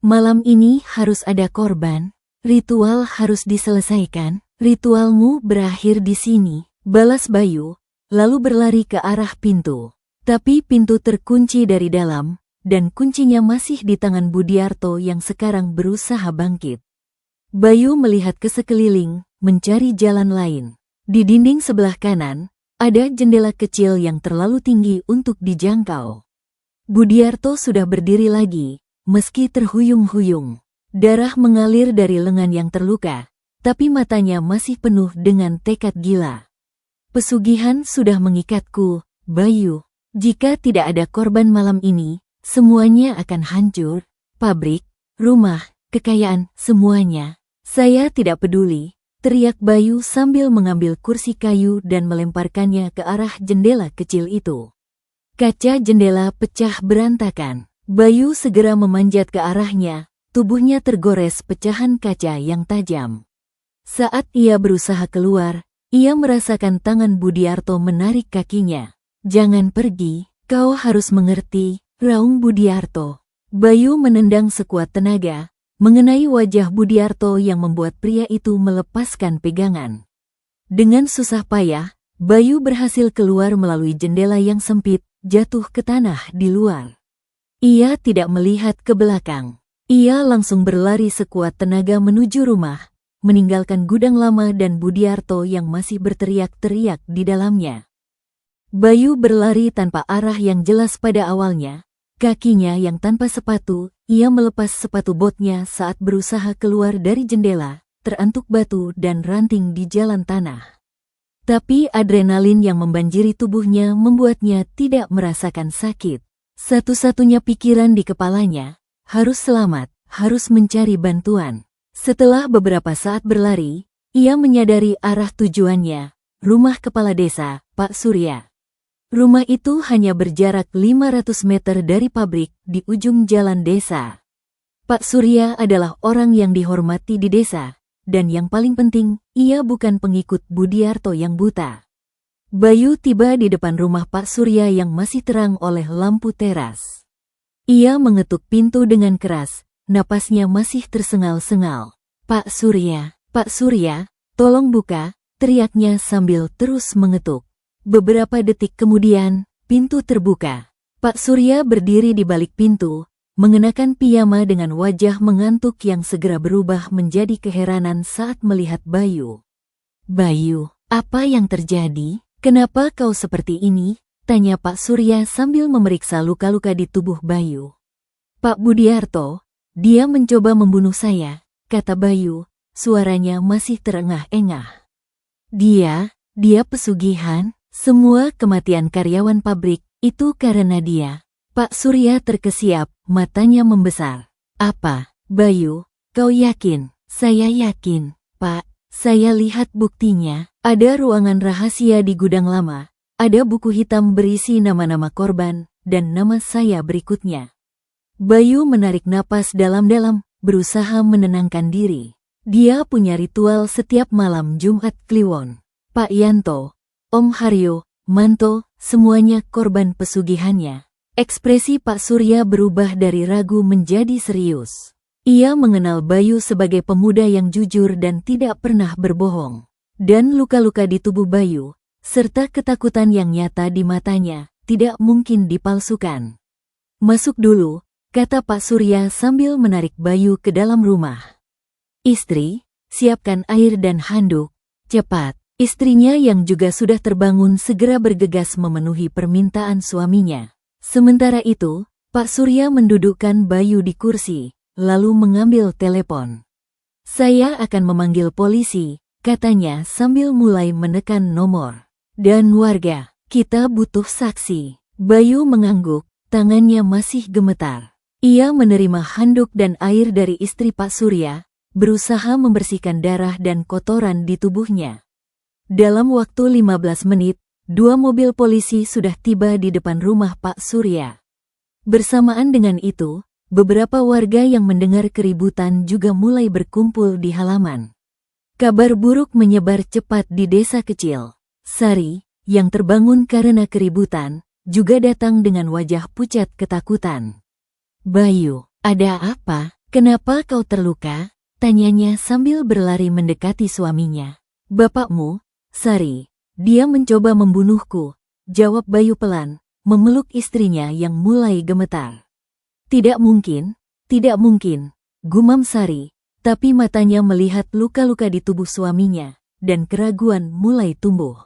Malam ini harus ada korban, ritual harus diselesaikan, ritualmu berakhir di sini, balas Bayu, lalu berlari ke arah pintu. Tapi pintu terkunci dari dalam, dan kuncinya masih di tangan Budiarto yang sekarang berusaha bangkit. Bayu melihat ke sekeliling, mencari jalan lain. Di dinding sebelah kanan, ada jendela kecil yang terlalu tinggi untuk dijangkau. Budiarto sudah berdiri lagi, meski terhuyung-huyung. Darah mengalir dari lengan yang terluka, tapi matanya masih penuh dengan tekad gila. Pesugihan sudah mengikatku, Bayu. Jika tidak ada korban malam ini, semuanya akan hancur, pabrik, rumah, kekayaan, semuanya. Saya tidak peduli, teriak Bayu sambil mengambil kursi kayu dan melemparkannya ke arah jendela kecil itu. Kaca jendela pecah berantakan. Bayu segera memanjat ke arahnya, tubuhnya tergores pecahan kaca yang tajam. Saat ia berusaha keluar, ia merasakan tangan Budiarto menarik kakinya. Jangan pergi, kau harus mengerti. Raung Budiarto. Bayu menendang sekuat tenaga, mengenai wajah Budiarto yang membuat pria itu melepaskan pegangan. Dengan susah payah, Bayu berhasil keluar melalui jendela yang sempit, jatuh ke tanah di luar. Ia tidak melihat ke belakang. Ia langsung berlari sekuat tenaga menuju rumah, meninggalkan gudang lama dan Budiarto yang masih berteriak-teriak di dalamnya. Bayu berlari tanpa arah yang jelas pada awalnya. Kakinya yang tanpa sepatu, ia melepas sepatu botnya saat berusaha keluar dari jendela, terantuk batu dan ranting di jalan tanah. Tapi adrenalin yang membanjiri tubuhnya membuatnya tidak merasakan sakit. Satu-satunya pikiran di kepalanya, harus selamat, harus mencari bantuan. Setelah beberapa saat berlari, ia menyadari arah tujuannya, rumah kepala desa, Pak Surya. Rumah itu hanya berjarak 500 meter dari pabrik di ujung jalan desa. Pak Surya adalah orang yang dihormati di desa, dan yang paling penting, ia bukan pengikut Budiarto yang buta. Bayu tiba di depan rumah Pak Surya yang masih terang oleh lampu teras. Ia mengetuk pintu dengan keras, napasnya masih tersengal-sengal. Pak Surya, tolong buka, teriaknya sambil terus mengetuk. Beberapa detik kemudian, pintu terbuka. Pak Surya berdiri di balik pintu, mengenakan piyama dengan wajah mengantuk yang segera berubah menjadi keheranan saat melihat Bayu. "Bayu, apa yang terjadi? Kenapa kau seperti ini?" tanya Pak Surya sambil memeriksa luka-luka di tubuh Bayu. "Pak Budiarto, dia mencoba membunuh saya," kata Bayu, suaranya masih terengah-engah. Dia pesugihan, semua kematian karyawan pabrik, itu karena dia." Pak Surya terkesiap, matanya membesar. "Apa, Bayu, kau yakin?" "Saya yakin, Pak. Saya lihat buktinya. Ada ruangan rahasia di gudang lama. Ada buku hitam berisi nama-nama korban, dan nama saya berikutnya." Bayu menarik napas dalam-dalam, berusaha menenangkan diri. Dia punya ritual setiap malam Jumat Kliwon. Pak Yanto, Om Haryo, Manto, semuanya korban pesugihannya. Ekspresi Pak Surya berubah dari ragu menjadi serius. Ia mengenal Bayu sebagai pemuda yang jujur dan tidak pernah berbohong. Dan luka-luka di tubuh Bayu, serta ketakutan yang nyata di matanya, tidak mungkin dipalsukan. "Masuk dulu," kata Pak Surya sambil menarik Bayu ke dalam rumah. "Istri, siapkan air dan handuk, cepat." Istrinya yang juga sudah terbangun segera bergegas memenuhi permintaan suaminya. Sementara itu, Pak Surya mendudukkan Bayu di kursi, lalu mengambil telepon. "Saya akan memanggil polisi," katanya sambil mulai menekan nomor. "Dan warga, kita butuh saksi." Bayu mengangguk, tangannya masih gemetar. Ia menerima handuk dan air dari istri Pak Surya, berusaha membersihkan darah dan kotoran di tubuhnya. Dalam waktu 15 menit, 2 mobil polisi sudah tiba di depan rumah Pak Surya. Bersamaan dengan itu, beberapa warga yang mendengar keributan juga mulai berkumpul di halaman. Kabar buruk menyebar cepat di desa kecil. Sari, yang terbangun karena keributan, juga datang dengan wajah pucat ketakutan. "Bayu, ada apa? Kenapa kau terluka?" tanyanya sambil berlari mendekati suaminya. "Bapakmu, Sari, dia mencoba membunuhku," jawab Bayu pelan, memeluk istrinya yang mulai gemetar. Tidak mungkin," gumam Sari, tapi matanya melihat luka-luka di tubuh suaminya, dan keraguan mulai tumbuh.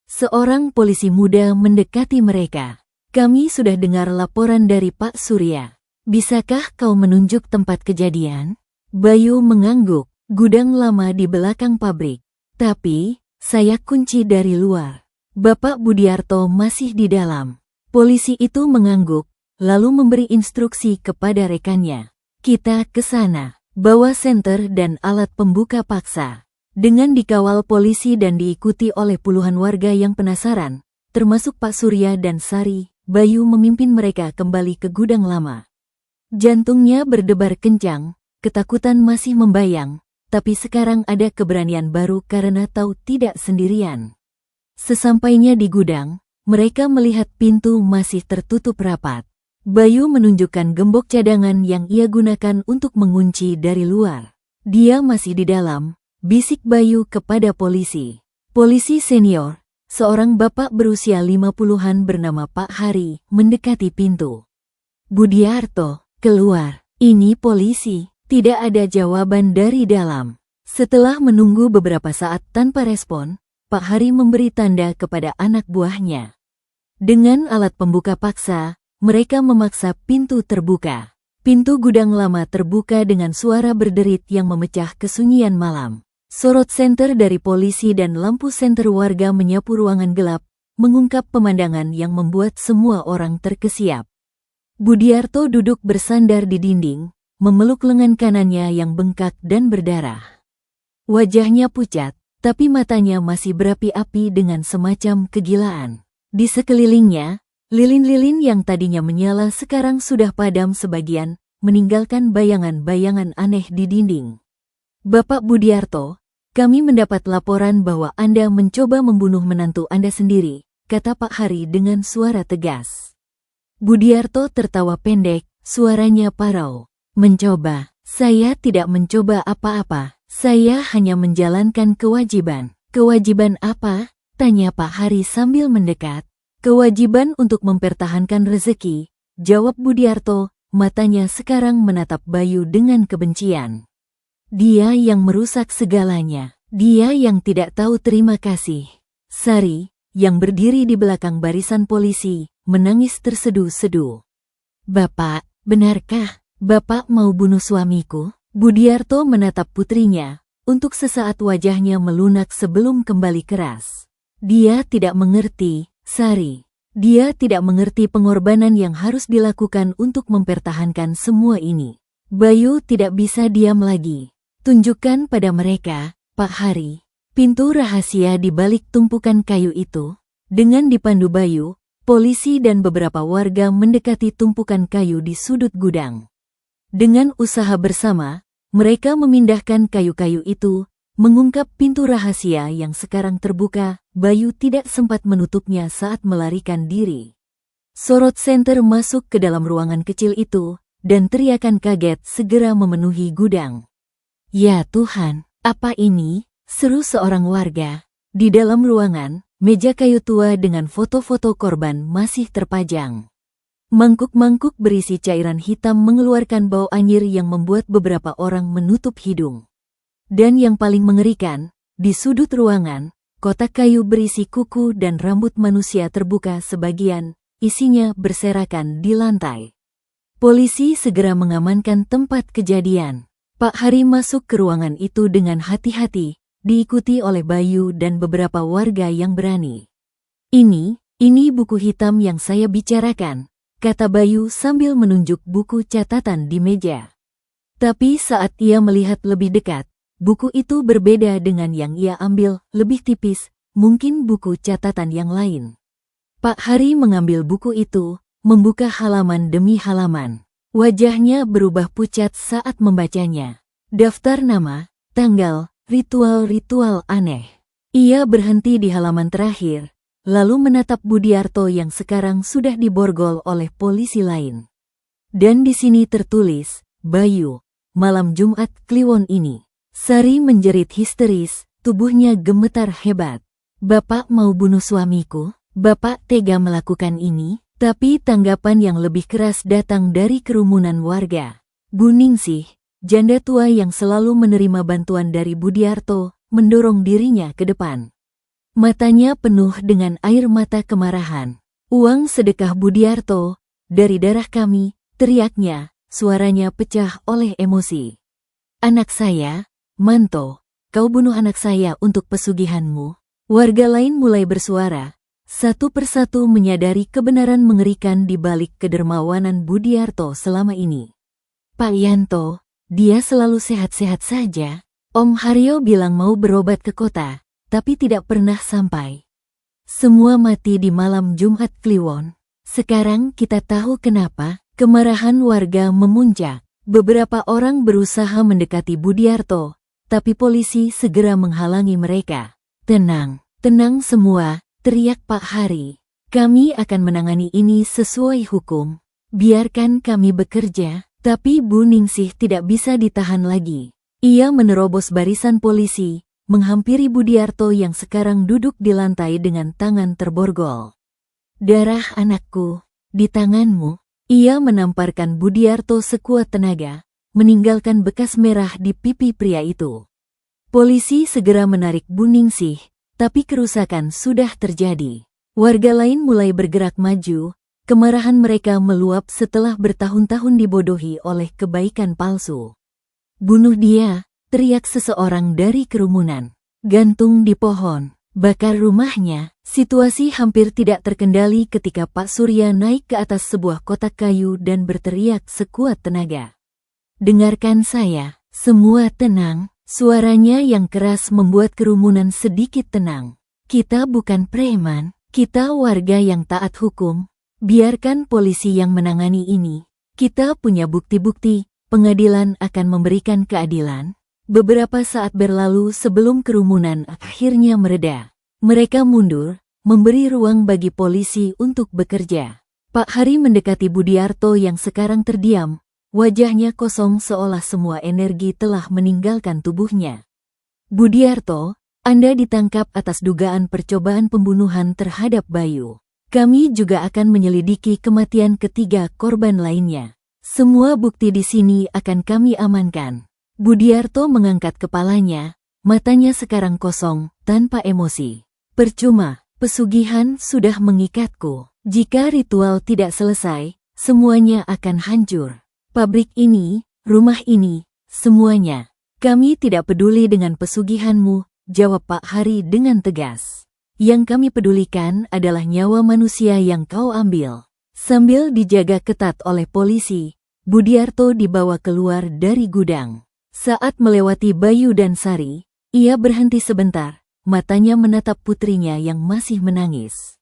Seorang polisi muda mendekati mereka. "Kami sudah dengar laporan dari Pak Surya. Bisakah kau menunjuk tempat kejadian?" Bayu mengangguk. "Gudang lama di belakang pabrik. Tapi saya kunci dari luar. Bapak Budiarto masih di dalam." Polisi itu mengangguk, lalu memberi instruksi kepada rekannya. "Kita ke sana. Bawa senter dan alat pembuka paksa." Dengan dikawal polisi dan diikuti oleh puluhan warga yang penasaran, termasuk Pak Surya dan Sari, Bayu memimpin mereka kembali ke gudang lama. Jantungnya berdebar kencang, ketakutan masih membayang, tapi sekarang ada keberanian baru karena tahu tidak sendirian. Sesampainya di gudang, mereka melihat pintu masih tertutup rapat. Bayu menunjukkan gembok cadangan yang ia gunakan untuk mengunci dari luar. "Dia masih di dalam," bisik Bayu kepada polisi. Polisi senior, seorang bapak berusia 50-an bernama Pak Hari, mendekati pintu. "Budiarto, keluar, ini polisi." Tidak ada jawaban dari dalam. Setelah menunggu beberapa saat tanpa respon, Pak Hari memberi tanda kepada anak buahnya. Dengan alat pembuka paksa, mereka memaksa pintu terbuka. Pintu gudang lama terbuka dengan suara berderit yang memecah kesunyian malam. Sorot senter dari polisi dan lampu senter warga menyapu ruangan gelap, mengungkap pemandangan yang membuat semua orang terkesiap. Budiarto duduk bersandar di dinding, memeluk lengan kanannya yang bengkak dan berdarah. Wajahnya pucat, tapi matanya masih berapi-api dengan semacam kegilaan. Di sekelilingnya, lilin-lilin yang tadinya menyala sekarang sudah padam sebagian, meninggalkan bayangan-bayangan aneh di dinding. "Bapak Budiarto, kami mendapat laporan bahwa Anda mencoba membunuh menantu Anda sendiri," kata Pak Hari dengan suara tegas. Budiarto tertawa pendek, suaranya parau. "Mencoba? Saya tidak mencoba apa-apa. Saya hanya menjalankan kewajiban." "Kewajiban apa?" tanya Pak Hari sambil mendekat. "Kewajiban untuk mempertahankan rezeki," jawab Budiarto, matanya sekarang menatap Bayu dengan kebencian. Dia yang merusak segalanya. Dia yang tidak tahu terima kasih. Sari, yang berdiri di belakang barisan polisi, menangis terseduh-seduh. Bapak, benarkah Bapak mau bunuh suamiku? Budiarto menatap putrinya. Untuk sesaat wajahnya melunak sebelum kembali keras. Dia tidak mengerti, Sari. Dia tidak mengerti pengorbanan yang harus dilakukan untuk mempertahankan semua ini. Bayu tidak bisa diam lagi. Tunjukkan pada mereka, Pak Hari, pintu rahasia di balik tumpukan kayu itu. Dengan dipandu Bayu, polisi dan beberapa warga mendekati tumpukan kayu di sudut gudang. Dengan usaha bersama, mereka memindahkan kayu-kayu itu, mengungkap pintu rahasia yang sekarang terbuka. Bayu tidak sempat menutupnya saat melarikan diri. Sorot senter masuk ke dalam ruangan kecil itu, dan teriakan kaget segera memenuhi gudang. Ya Tuhan! Apa ini? Seru seorang warga. Di dalam ruangan, meja kayu tua dengan foto-foto korban masih terpajang. Mangkuk-mangkuk berisi cairan hitam mengeluarkan bau anyir yang membuat beberapa orang menutup hidung. Dan yang paling mengerikan, di sudut ruangan, kotak kayu berisi kuku dan rambut manusia terbuka sebagian, isinya berserakan di lantai. Polisi segera mengamankan tempat kejadian. Pak Hari masuk ke ruangan itu dengan hati-hati, diikuti oleh Bayu dan beberapa warga yang berani. Ini buku hitam yang saya bicarakan, kata Bayu sambil menunjuk buku catatan di meja. Tapi saat ia melihat lebih dekat, buku itu berbeda dengan yang ia ambil, lebih tipis, mungkin buku catatan yang lain. Pak Hari mengambil buku itu, membuka halaman demi halaman. Wajahnya berubah pucat saat membacanya. Daftar nama, tanggal, ritual-ritual aneh. Ia berhenti di halaman terakhir, lalu menatap Budiarto yang sekarang sudah diborgol oleh polisi lain. Dan di sini tertulis, Bayu, malam Jumat Kliwon ini. Sari menjerit histeris, tubuhnya gemetar hebat. Bapak mau bunuh suamiku? Bapak tega melakukan ini? Tapi tanggapan yang lebih keras datang dari kerumunan warga. Bu Ningsih, janda tua yang selalu menerima bantuan dari Budiarto, mendorong dirinya ke depan. Matanya penuh dengan air mata kemarahan. Uang sedekah Budiarto, dari darah kami, teriaknya, suaranya pecah oleh emosi. Anak saya, Manto, kau bunuh anak saya untuk pesugihanmu. Warga lain mulai bersuara. Satu persatu menyadari kebenaran mengerikan di balik kedermawanan Budiarto selama ini. Pak Yanto, dia selalu sehat-sehat saja. Om Haryo bilang mau berobat ke kota, tapi tidak pernah sampai. Semua mati di malam Jumat Kliwon. Sekarang kita tahu kenapa. Kemarahan warga memuncak. Beberapa orang berusaha mendekati Budiarto, tapi polisi segera menghalangi mereka. Tenang, tenang semua. Teriak Pak Hari. Kami akan menangani ini sesuai hukum. Biarkan kami bekerja. Tapi Bu Ningsih tidak bisa ditahan lagi. Ia menerobos barisan polisi, menghampiri Budiarto yang sekarang duduk di lantai dengan tangan terborgol. Darah anakku, di tanganmu. Ia menamparkan Budiarto sekuat tenaga, meninggalkan bekas merah di pipi pria itu. Polisi segera menarik Bu Ningsih. Tapi kerusakan sudah terjadi. Warga lain mulai bergerak maju, kemarahan mereka meluap setelah bertahun-tahun dibodohi oleh kebaikan palsu. Bunuh dia, teriak seseorang dari kerumunan. Gantung di pohon, bakar rumahnya. Situasi hampir tidak terkendali ketika Pak Surya naik ke atas sebuah kotak kayu dan berteriak sekuat tenaga. Dengarkan saya, semua tenang. Suaranya yang keras membuat kerumunan sedikit tenang. Kita bukan preman, kita warga yang taat hukum. Biarkan polisi yang menangani ini. Kita punya bukti-bukti, pengadilan akan memberikan keadilan. Beberapa saat berlalu sebelum kerumunan akhirnya mereda. Mereka mundur, memberi ruang bagi polisi untuk bekerja. Pak Hari mendekati Budiarto yang sekarang terdiam. Wajahnya kosong seolah semua energi telah meninggalkan tubuhnya. Budiarto, Anda ditangkap atas dugaan percobaan pembunuhan terhadap Bayu. Kami juga akan menyelidiki kematian ketiga korban lainnya. Semua bukti di sini akan kami amankan. Budiarto mengangkat kepalanya, matanya sekarang kosong, tanpa emosi. Percuma, pesugihan sudah mengikatku. Jika ritual tidak selesai, semuanya akan hancur. Pabrik ini, rumah ini, semuanya. Kami tidak peduli dengan pesugihanmu, jawab Pak Hari dengan tegas. Yang kami pedulikan adalah nyawa manusia yang kau ambil. Sambil dijaga ketat oleh polisi, Budiarto dibawa keluar dari gudang. Saat melewati Bayu dan Sari, ia berhenti sebentar, matanya menatap putrinya yang masih menangis.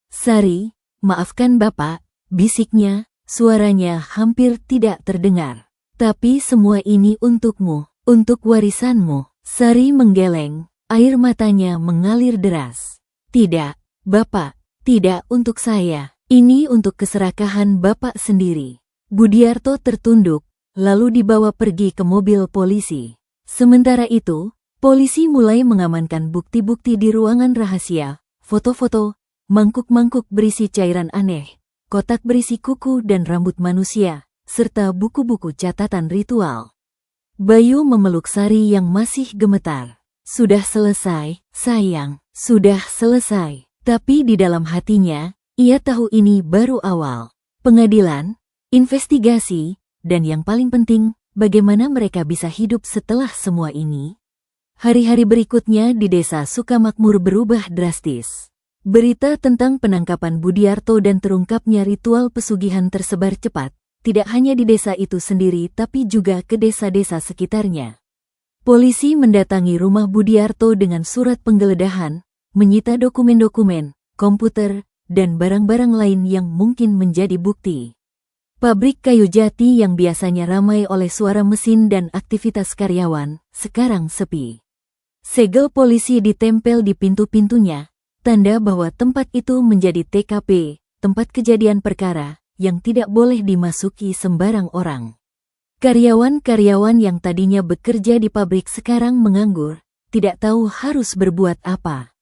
Sari, maafkan Bapak, bisiknya, suaranya hampir tidak terdengar. Tapi semua ini untukmu, untuk warisanmu. Sari menggeleng, air matanya mengalir deras. Tidak, Bapak, tidak untuk saya. Ini untuk keserakahan Bapak sendiri. Budiarto tertunduk, lalu dibawa pergi ke mobil polisi. Sementara itu, polisi mulai mengamankan bukti-bukti di ruangan rahasia, foto-foto, mangkuk-mangkuk berisi cairan aneh, kotak berisi kuku dan rambut manusia, serta buku-buku catatan ritual. Bayu memeluk Sari yang masih gemetar. Sudah selesai, sayang, sudah selesai. Tapi di dalam hatinya, ia tahu ini baru awal. Pengadilan, investigasi, dan yang paling penting, bagaimana mereka bisa hidup setelah semua ini? Hari-hari berikutnya di desa Sukamakmur berubah drastis. Berita tentang penangkapan Budiarto dan terungkapnya ritual pesugihan tersebar cepat, tidak hanya di desa itu sendiri tapi juga ke desa-desa sekitarnya. Polisi mendatangi rumah Budiarto dengan surat penggeledahan, menyita dokumen-dokumen, komputer, dan barang-barang lain yang mungkin menjadi bukti. Pabrik kayu jati yang biasanya ramai oleh suara mesin dan aktivitas karyawan, sekarang sepi. Segel polisi ditempel di pintu-pintunya, tanda bahwa tempat itu menjadi TKP, tempat kejadian perkara, yang tidak boleh dimasuki sembarang orang. Karyawan-karyawan yang tadinya bekerja di pabrik sekarang menganggur, tidak tahu harus berbuat apa.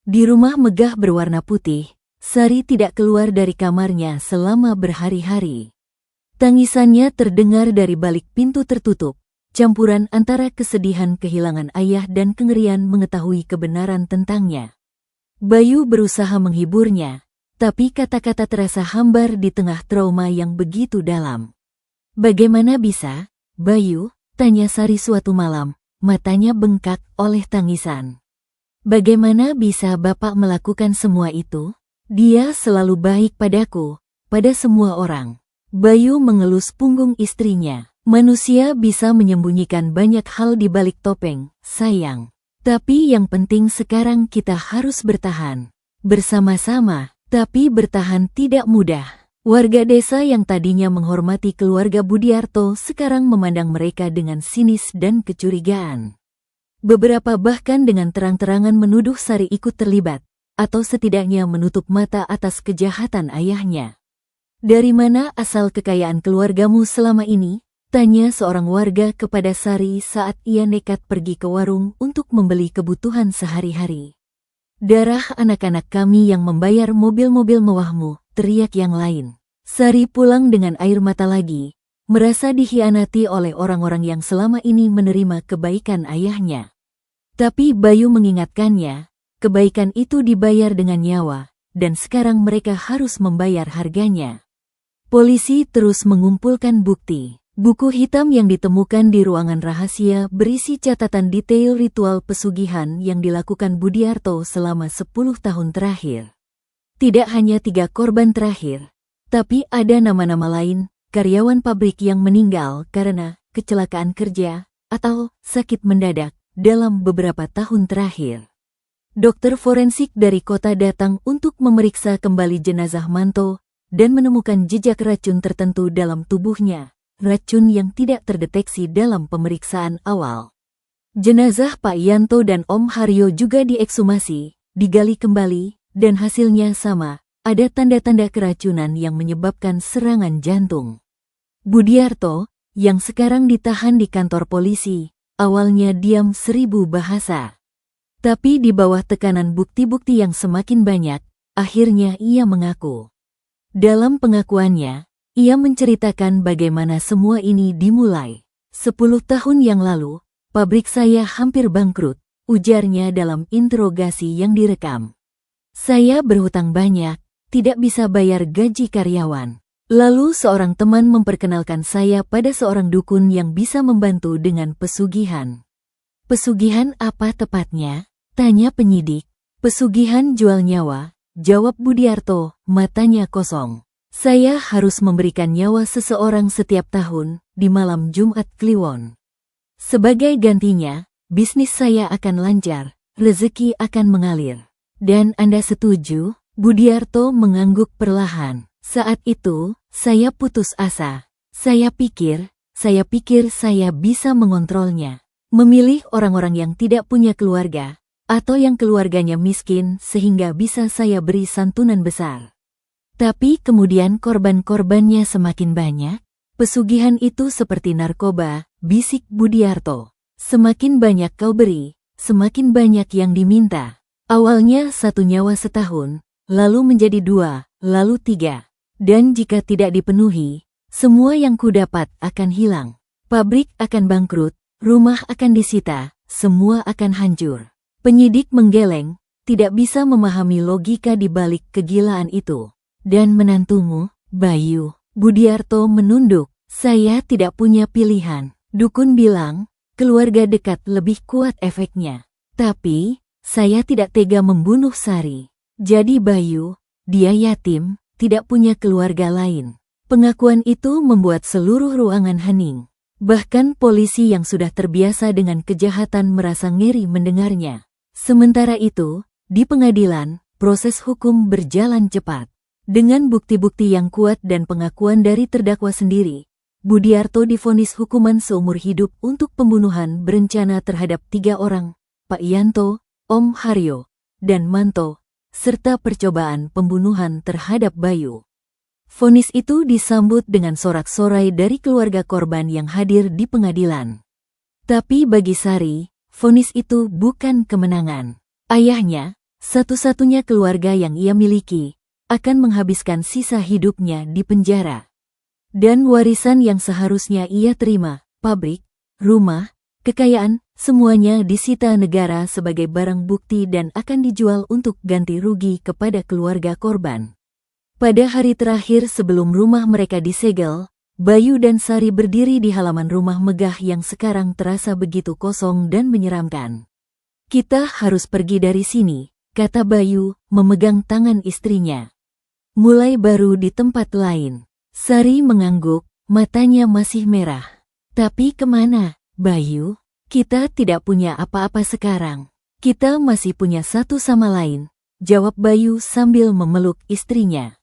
Di rumah megah berwarna putih, Sari tidak keluar dari kamarnya selama berhari-hari. Tangisannya terdengar dari balik pintu tertutup, campuran antara kesedihan kehilangan ayah dan kengerian mengetahui kebenaran tentangnya. Bayu berusaha menghiburnya, tapi kata-kata terasa hambar di tengah trauma yang begitu dalam. Bagaimana bisa, Bayu? Tanya Sari suatu malam, matanya bengkak oleh tangisan. Bagaimana bisa Bapak melakukan semua itu? Dia selalu baik padaku, pada semua orang. Bayu mengelus punggung istrinya. Manusia bisa menyembunyikan banyak hal di balik topeng, sayang. Tapi yang penting sekarang kita harus bertahan. Bersama-sama, tapi bertahan tidak mudah. Warga desa yang tadinya menghormati keluarga Budiarto sekarang memandang mereka dengan sinis dan kecurigaan. Beberapa bahkan dengan terang-terangan menuduh Sari ikut terlibat, atau setidaknya menutup mata atas kejahatan ayahnya. Dari mana asal kekayaan keluargamu selama ini? Tanya seorang warga kepada Sari saat ia nekat pergi ke warung untuk membeli kebutuhan sehari-hari. Darah anak-anak kami yang membayar mobil-mobil mewahmu, teriak yang lain. Sari pulang dengan air mata lagi, merasa dikhianati oleh orang-orang yang selama ini menerima kebaikan ayahnya. Tapi Bayu mengingatkannya, kebaikan itu dibayar dengan nyawa, dan sekarang mereka harus membayar harganya. Polisi terus mengumpulkan bukti. Buku hitam yang ditemukan di ruangan rahasia berisi catatan detail ritual pesugihan yang dilakukan Budiarto selama 10 tahun terakhir. Tidak hanya 3 korban terakhir, tapi ada nama-nama lain, karyawan pabrik yang meninggal karena kecelakaan kerja atau sakit mendadak dalam beberapa tahun terakhir. Dokter forensik dari kota datang untuk memeriksa kembali jenazah Manto dan menemukan jejak racun tertentu dalam tubuhnya, racun yang tidak terdeteksi dalam pemeriksaan awal. Jenazah Pak Yanto dan Om Haryo juga diekshumasi, digali kembali, dan hasilnya sama, ada tanda-tanda keracunan yang menyebabkan serangan jantung. Budiarto, yang sekarang ditahan di kantor polisi, awalnya diam 1000 bahasa. Tapi di bawah tekanan bukti-bukti yang semakin banyak, akhirnya ia mengaku. Dalam pengakuannya, Ia menceritakan bagaimana semua ini dimulai. 10 tahun yang lalu, pabrik saya hampir bangkrut, ujarnya dalam interogasi yang direkam. Saya berhutang banyak, tidak bisa bayar gaji karyawan. Lalu seorang teman memperkenalkan saya pada seorang dukun yang bisa membantu dengan pesugihan. Pesugihan apa tepatnya? Tanya penyidik. Pesugihan jual nyawa, jawab Budiarto, matanya kosong. Saya harus memberikan nyawa seseorang setiap tahun, di malam Jumat Kliwon. Sebagai gantinya, bisnis saya akan lancar, rezeki akan mengalir. Dan Anda setuju? Budiarto mengangguk perlahan. Saat itu, saya putus asa. Saya pikir saya bisa mengontrolnya. Memilih orang-orang yang tidak punya keluarga, atau yang keluarganya miskin sehingga bisa saya beri santunan besar. Tapi kemudian korban-korbannya semakin banyak. Pesugihan itu seperti narkoba, bisik Budiarto. Semakin banyak kau beri, semakin banyak yang diminta. Awalnya 1 nyawa setahun, lalu menjadi 2, lalu 3. Dan jika tidak dipenuhi, semua yang kudapat akan hilang. Pabrik akan bangkrut, rumah akan disita, semua akan hancur. Penyidik menggeleng, tidak bisa memahami logika di balik kegilaan itu. Dan menantumu, Bayu? Budiarto menunduk. Saya tidak punya pilihan. Dukun bilang, keluarga dekat lebih kuat efeknya. Tapi, saya tidak tega membunuh Sari. Jadi Bayu, dia yatim, tidak punya keluarga lain. Pengakuan itu membuat seluruh ruangan hening. Bahkan polisi yang sudah terbiasa dengan kejahatan merasa ngeri mendengarnya. Sementara itu, di pengadilan, proses hukum berjalan cepat. Dengan bukti-bukti yang kuat dan pengakuan dari terdakwa sendiri, Budiarto divonis hukuman seumur hidup untuk pembunuhan berencana terhadap 3 orang, Pak Yanto, Om Haryo, dan Manto, serta percobaan pembunuhan terhadap Bayu. Vonis itu disambut dengan sorak-sorai dari keluarga korban yang hadir di pengadilan. Tapi bagi Sari, vonis itu bukan kemenangan. Ayahnya, satu-satunya keluarga yang ia miliki, akan menghabiskan sisa hidupnya di penjara. Dan warisan yang seharusnya ia terima, pabrik, rumah, kekayaan, semuanya disita negara sebagai barang bukti dan akan dijual untuk ganti rugi kepada keluarga korban. Pada hari terakhir sebelum rumah mereka disegel, Bayu dan Sari berdiri di halaman rumah megah yang sekarang terasa begitu kosong dan menyeramkan. Kita harus pergi dari sini, kata Bayu, memegang tangan istrinya. Mulai baru di tempat lain. Sari mengangguk, matanya masih merah. Tapi kemana, Bayu? Kita tidak punya apa-apa sekarang. Kita masih punya satu sama lain, jawab Bayu sambil memeluk istrinya.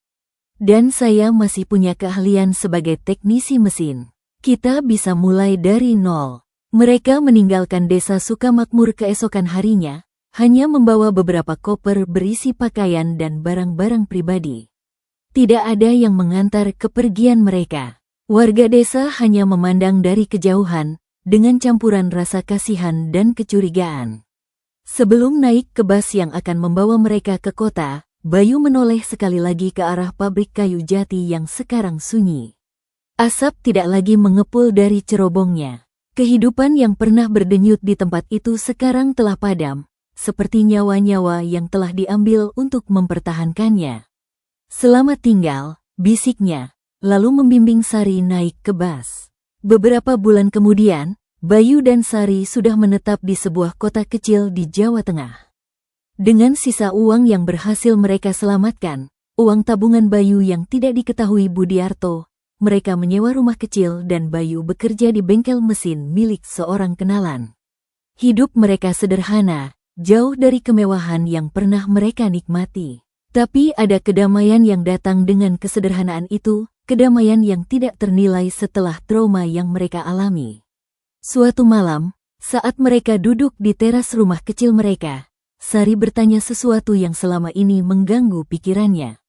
Dan saya masih punya keahlian sebagai teknisi mesin. Kita bisa mulai dari nol. Mereka meninggalkan desa Sukamakmur keesokan harinya, hanya membawa beberapa koper berisi pakaian dan barang-barang pribadi. Tidak ada yang mengantar kepergian mereka. Warga desa hanya memandang dari kejauhan, dengan campuran rasa kasihan dan kecurigaan. Sebelum naik ke bus yang akan membawa mereka ke kota, Bayu menoleh sekali lagi ke arah pabrik kayu jati yang sekarang sunyi. Asap tidak lagi mengepul dari cerobongnya. Kehidupan yang pernah berdenyut di tempat itu sekarang telah padam, seperti nyawa-nyawa yang telah diambil untuk mempertahankannya. Selamat tinggal, bisiknya, lalu membimbing Sari naik ke bus. Beberapa bulan kemudian, Bayu dan Sari sudah menetap di sebuah kota kecil di Jawa Tengah. Dengan sisa uang yang berhasil mereka selamatkan, uang tabungan Bayu yang tidak diketahui Budiarto, mereka menyewa rumah kecil dan Bayu bekerja di bengkel mesin milik seorang kenalan. Hidup mereka sederhana, jauh dari kemewahan yang pernah mereka nikmati. Tapi ada kedamaian yang datang dengan kesederhanaan itu, kedamaian yang tidak ternilai setelah trauma yang mereka alami. Suatu malam, saat mereka duduk di teras rumah kecil mereka, Sari bertanya sesuatu yang selama ini mengganggu pikirannya.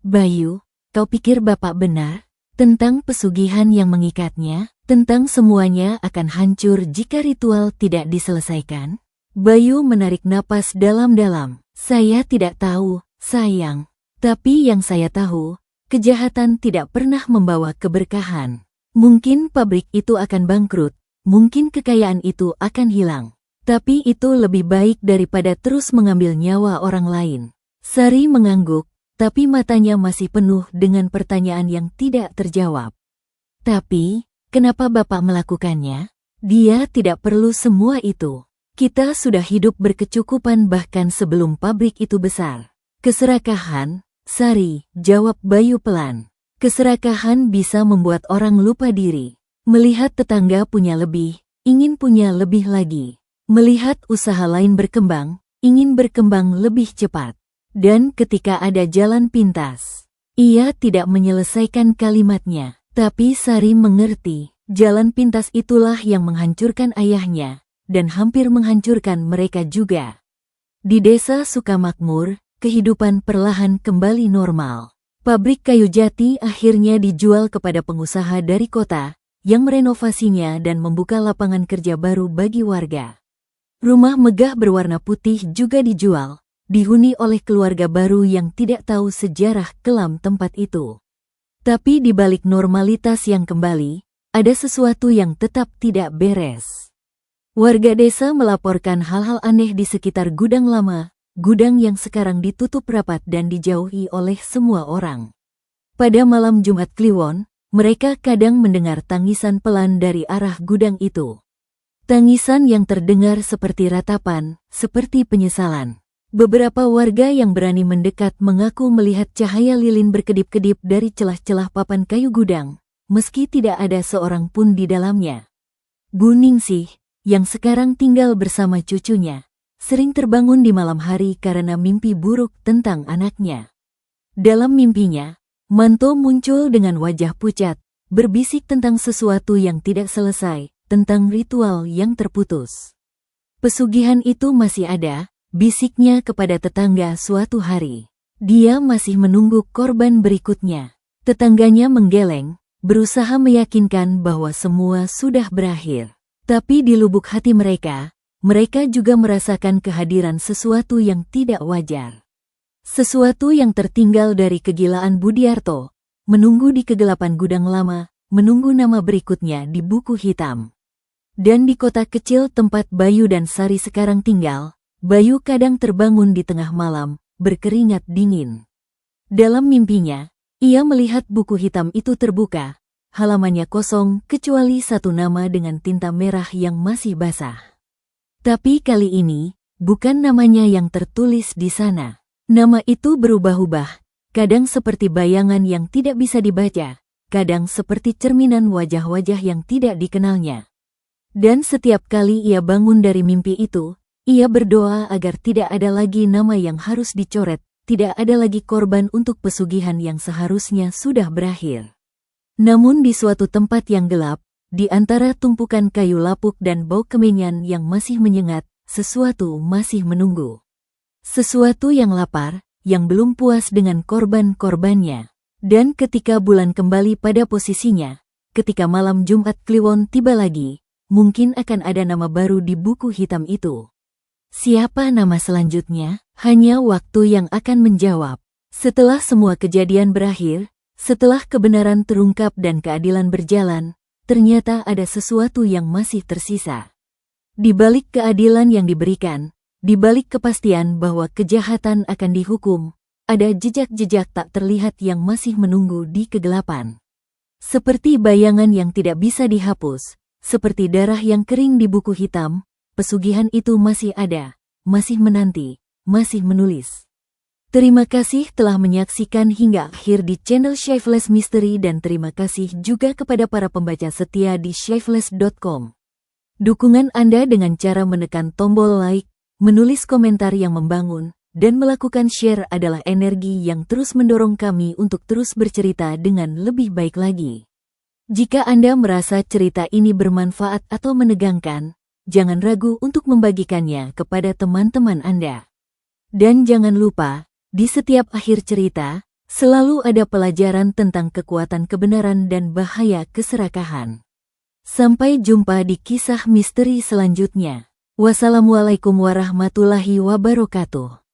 Bayu, kau pikir Bapak benar? Tentang pesugihan yang mengikatnya, tentang semuanya akan hancur jika ritual tidak diselesaikan? Bayu menarik napas dalam-dalam. Saya tidak tahu, sayang. Tapi yang saya tahu, kejahatan tidak pernah membawa keberkahan. Mungkin pabrik itu akan bangkrut, mungkin kekayaan itu akan hilang. Tapi itu lebih baik daripada terus mengambil nyawa orang lain. Sari mengangguk, tapi matanya masih penuh dengan pertanyaan yang tidak terjawab. Tapi, kenapa Bapak melakukannya? Dia tidak perlu semua itu. Kita sudah hidup berkecukupan bahkan sebelum pabrik itu besar. Keserakahan, Sari, jawab Bayu pelan. Keserakahan bisa membuat orang lupa diri. Melihat tetangga punya lebih, ingin punya lebih lagi. Melihat usaha lain berkembang, ingin berkembang lebih cepat. Dan ketika ada jalan pintas, ia tidak menyelesaikan kalimatnya. Tapi Sari mengerti, jalan pintas itulah yang menghancurkan ayahnya, dan hampir menghancurkan mereka juga. Di desa Sukamakmur, kehidupan perlahan kembali normal. Pabrik kayu jati akhirnya dijual kepada pengusaha dari kota, yang merenovasinya dan membuka lapangan kerja baru bagi warga. Rumah megah berwarna putih juga dijual, dihuni oleh keluarga baru yang tidak tahu sejarah kelam tempat itu. Tapi di balik normalitas yang kembali, ada sesuatu yang tetap tidak beres. Warga desa melaporkan hal-hal aneh di sekitar gudang lama, gudang yang sekarang ditutup rapat dan dijauhi oleh semua orang. Pada malam Jumat Kliwon, mereka kadang mendengar tangisan pelan dari arah gudang itu. Tangisan yang terdengar seperti ratapan, seperti penyesalan. Beberapa warga yang berani mendekat mengaku melihat cahaya lilin berkedip-kedip dari celah-celah papan kayu gudang, meski tidak ada seorang pun di dalamnya. Bu Ningsih, yang sekarang tinggal bersama cucunya, sering terbangun di malam hari karena mimpi buruk tentang anaknya. Dalam mimpinya, Manto muncul dengan wajah pucat, berbisik tentang sesuatu yang tidak selesai, tentang ritual yang terputus. Pesugihan itu masih ada, bisiknya kepada tetangga suatu hari. Dia masih menunggu korban berikutnya. Tetangganya menggeleng, berusaha meyakinkan bahwa semua sudah berakhir. Tapi di lubuk hati mereka juga merasakan kehadiran sesuatu yang tidak wajar. Sesuatu yang tertinggal dari kegilaan Budiarto, menunggu di kegelapan gudang lama, menunggu nama berikutnya di buku hitam. Dan di kota kecil tempat Bayu dan Sari sekarang tinggal, Bayu kadang terbangun di tengah malam, berkeringat dingin. Dalam mimpinya, ia melihat buku hitam itu terbuka, halamannya kosong kecuali satu nama dengan tinta merah yang masih basah. Tapi kali ini, bukan namanya yang tertulis di sana. Nama itu berubah-ubah, kadang seperti bayangan yang tidak bisa dibaca, kadang seperti cerminan wajah-wajah yang tidak dikenalnya. Dan setiap kali ia bangun dari mimpi itu, ia berdoa agar tidak ada lagi nama yang harus dicoret, tidak ada lagi korban untuk pesugihan yang seharusnya sudah berakhir. Namun di suatu tempat yang gelap, di antara tumpukan kayu lapuk dan bau kemenyan yang masih menyengat, sesuatu masih menunggu. Sesuatu yang lapar, yang belum puas dengan korban-korbannya. Dan ketika bulan kembali pada posisinya, ketika malam Jumat Kliwon tiba lagi, mungkin akan ada nama baru di buku hitam itu. Siapa nama selanjutnya? Hanya waktu yang akan menjawab. Setelah semua kejadian berakhir, setelah kebenaran terungkap dan keadilan berjalan, ternyata ada sesuatu yang masih tersisa. Di balik keadilan yang diberikan, di balik kepastian bahwa kejahatan akan dihukum, ada jejak-jejak tak terlihat yang masih menunggu di kegelapan. Seperti bayangan yang tidak bisa dihapus, seperti darah yang kering di buku hitam, pesugihan itu masih ada, masih menanti, masih menulis. Terima kasih telah menyaksikan hingga akhir di channel Shyfeless Mystery dan terima kasih juga kepada para pembaca setia di Shyfeless.com. Dukungan Anda dengan cara menekan tombol like, menulis komentar yang membangun, dan melakukan share adalah energi yang terus mendorong kami untuk terus bercerita dengan lebih baik lagi. Jika Anda merasa cerita ini bermanfaat atau menegangkan, jangan ragu untuk membagikannya kepada teman-teman Anda. Dan jangan lupa, di setiap akhir cerita, selalu ada pelajaran tentang kekuatan kebenaran dan bahaya keserakahan. Sampai jumpa di kisah misteri selanjutnya. Wassalamualaikum warahmatullahi wabarakatuh.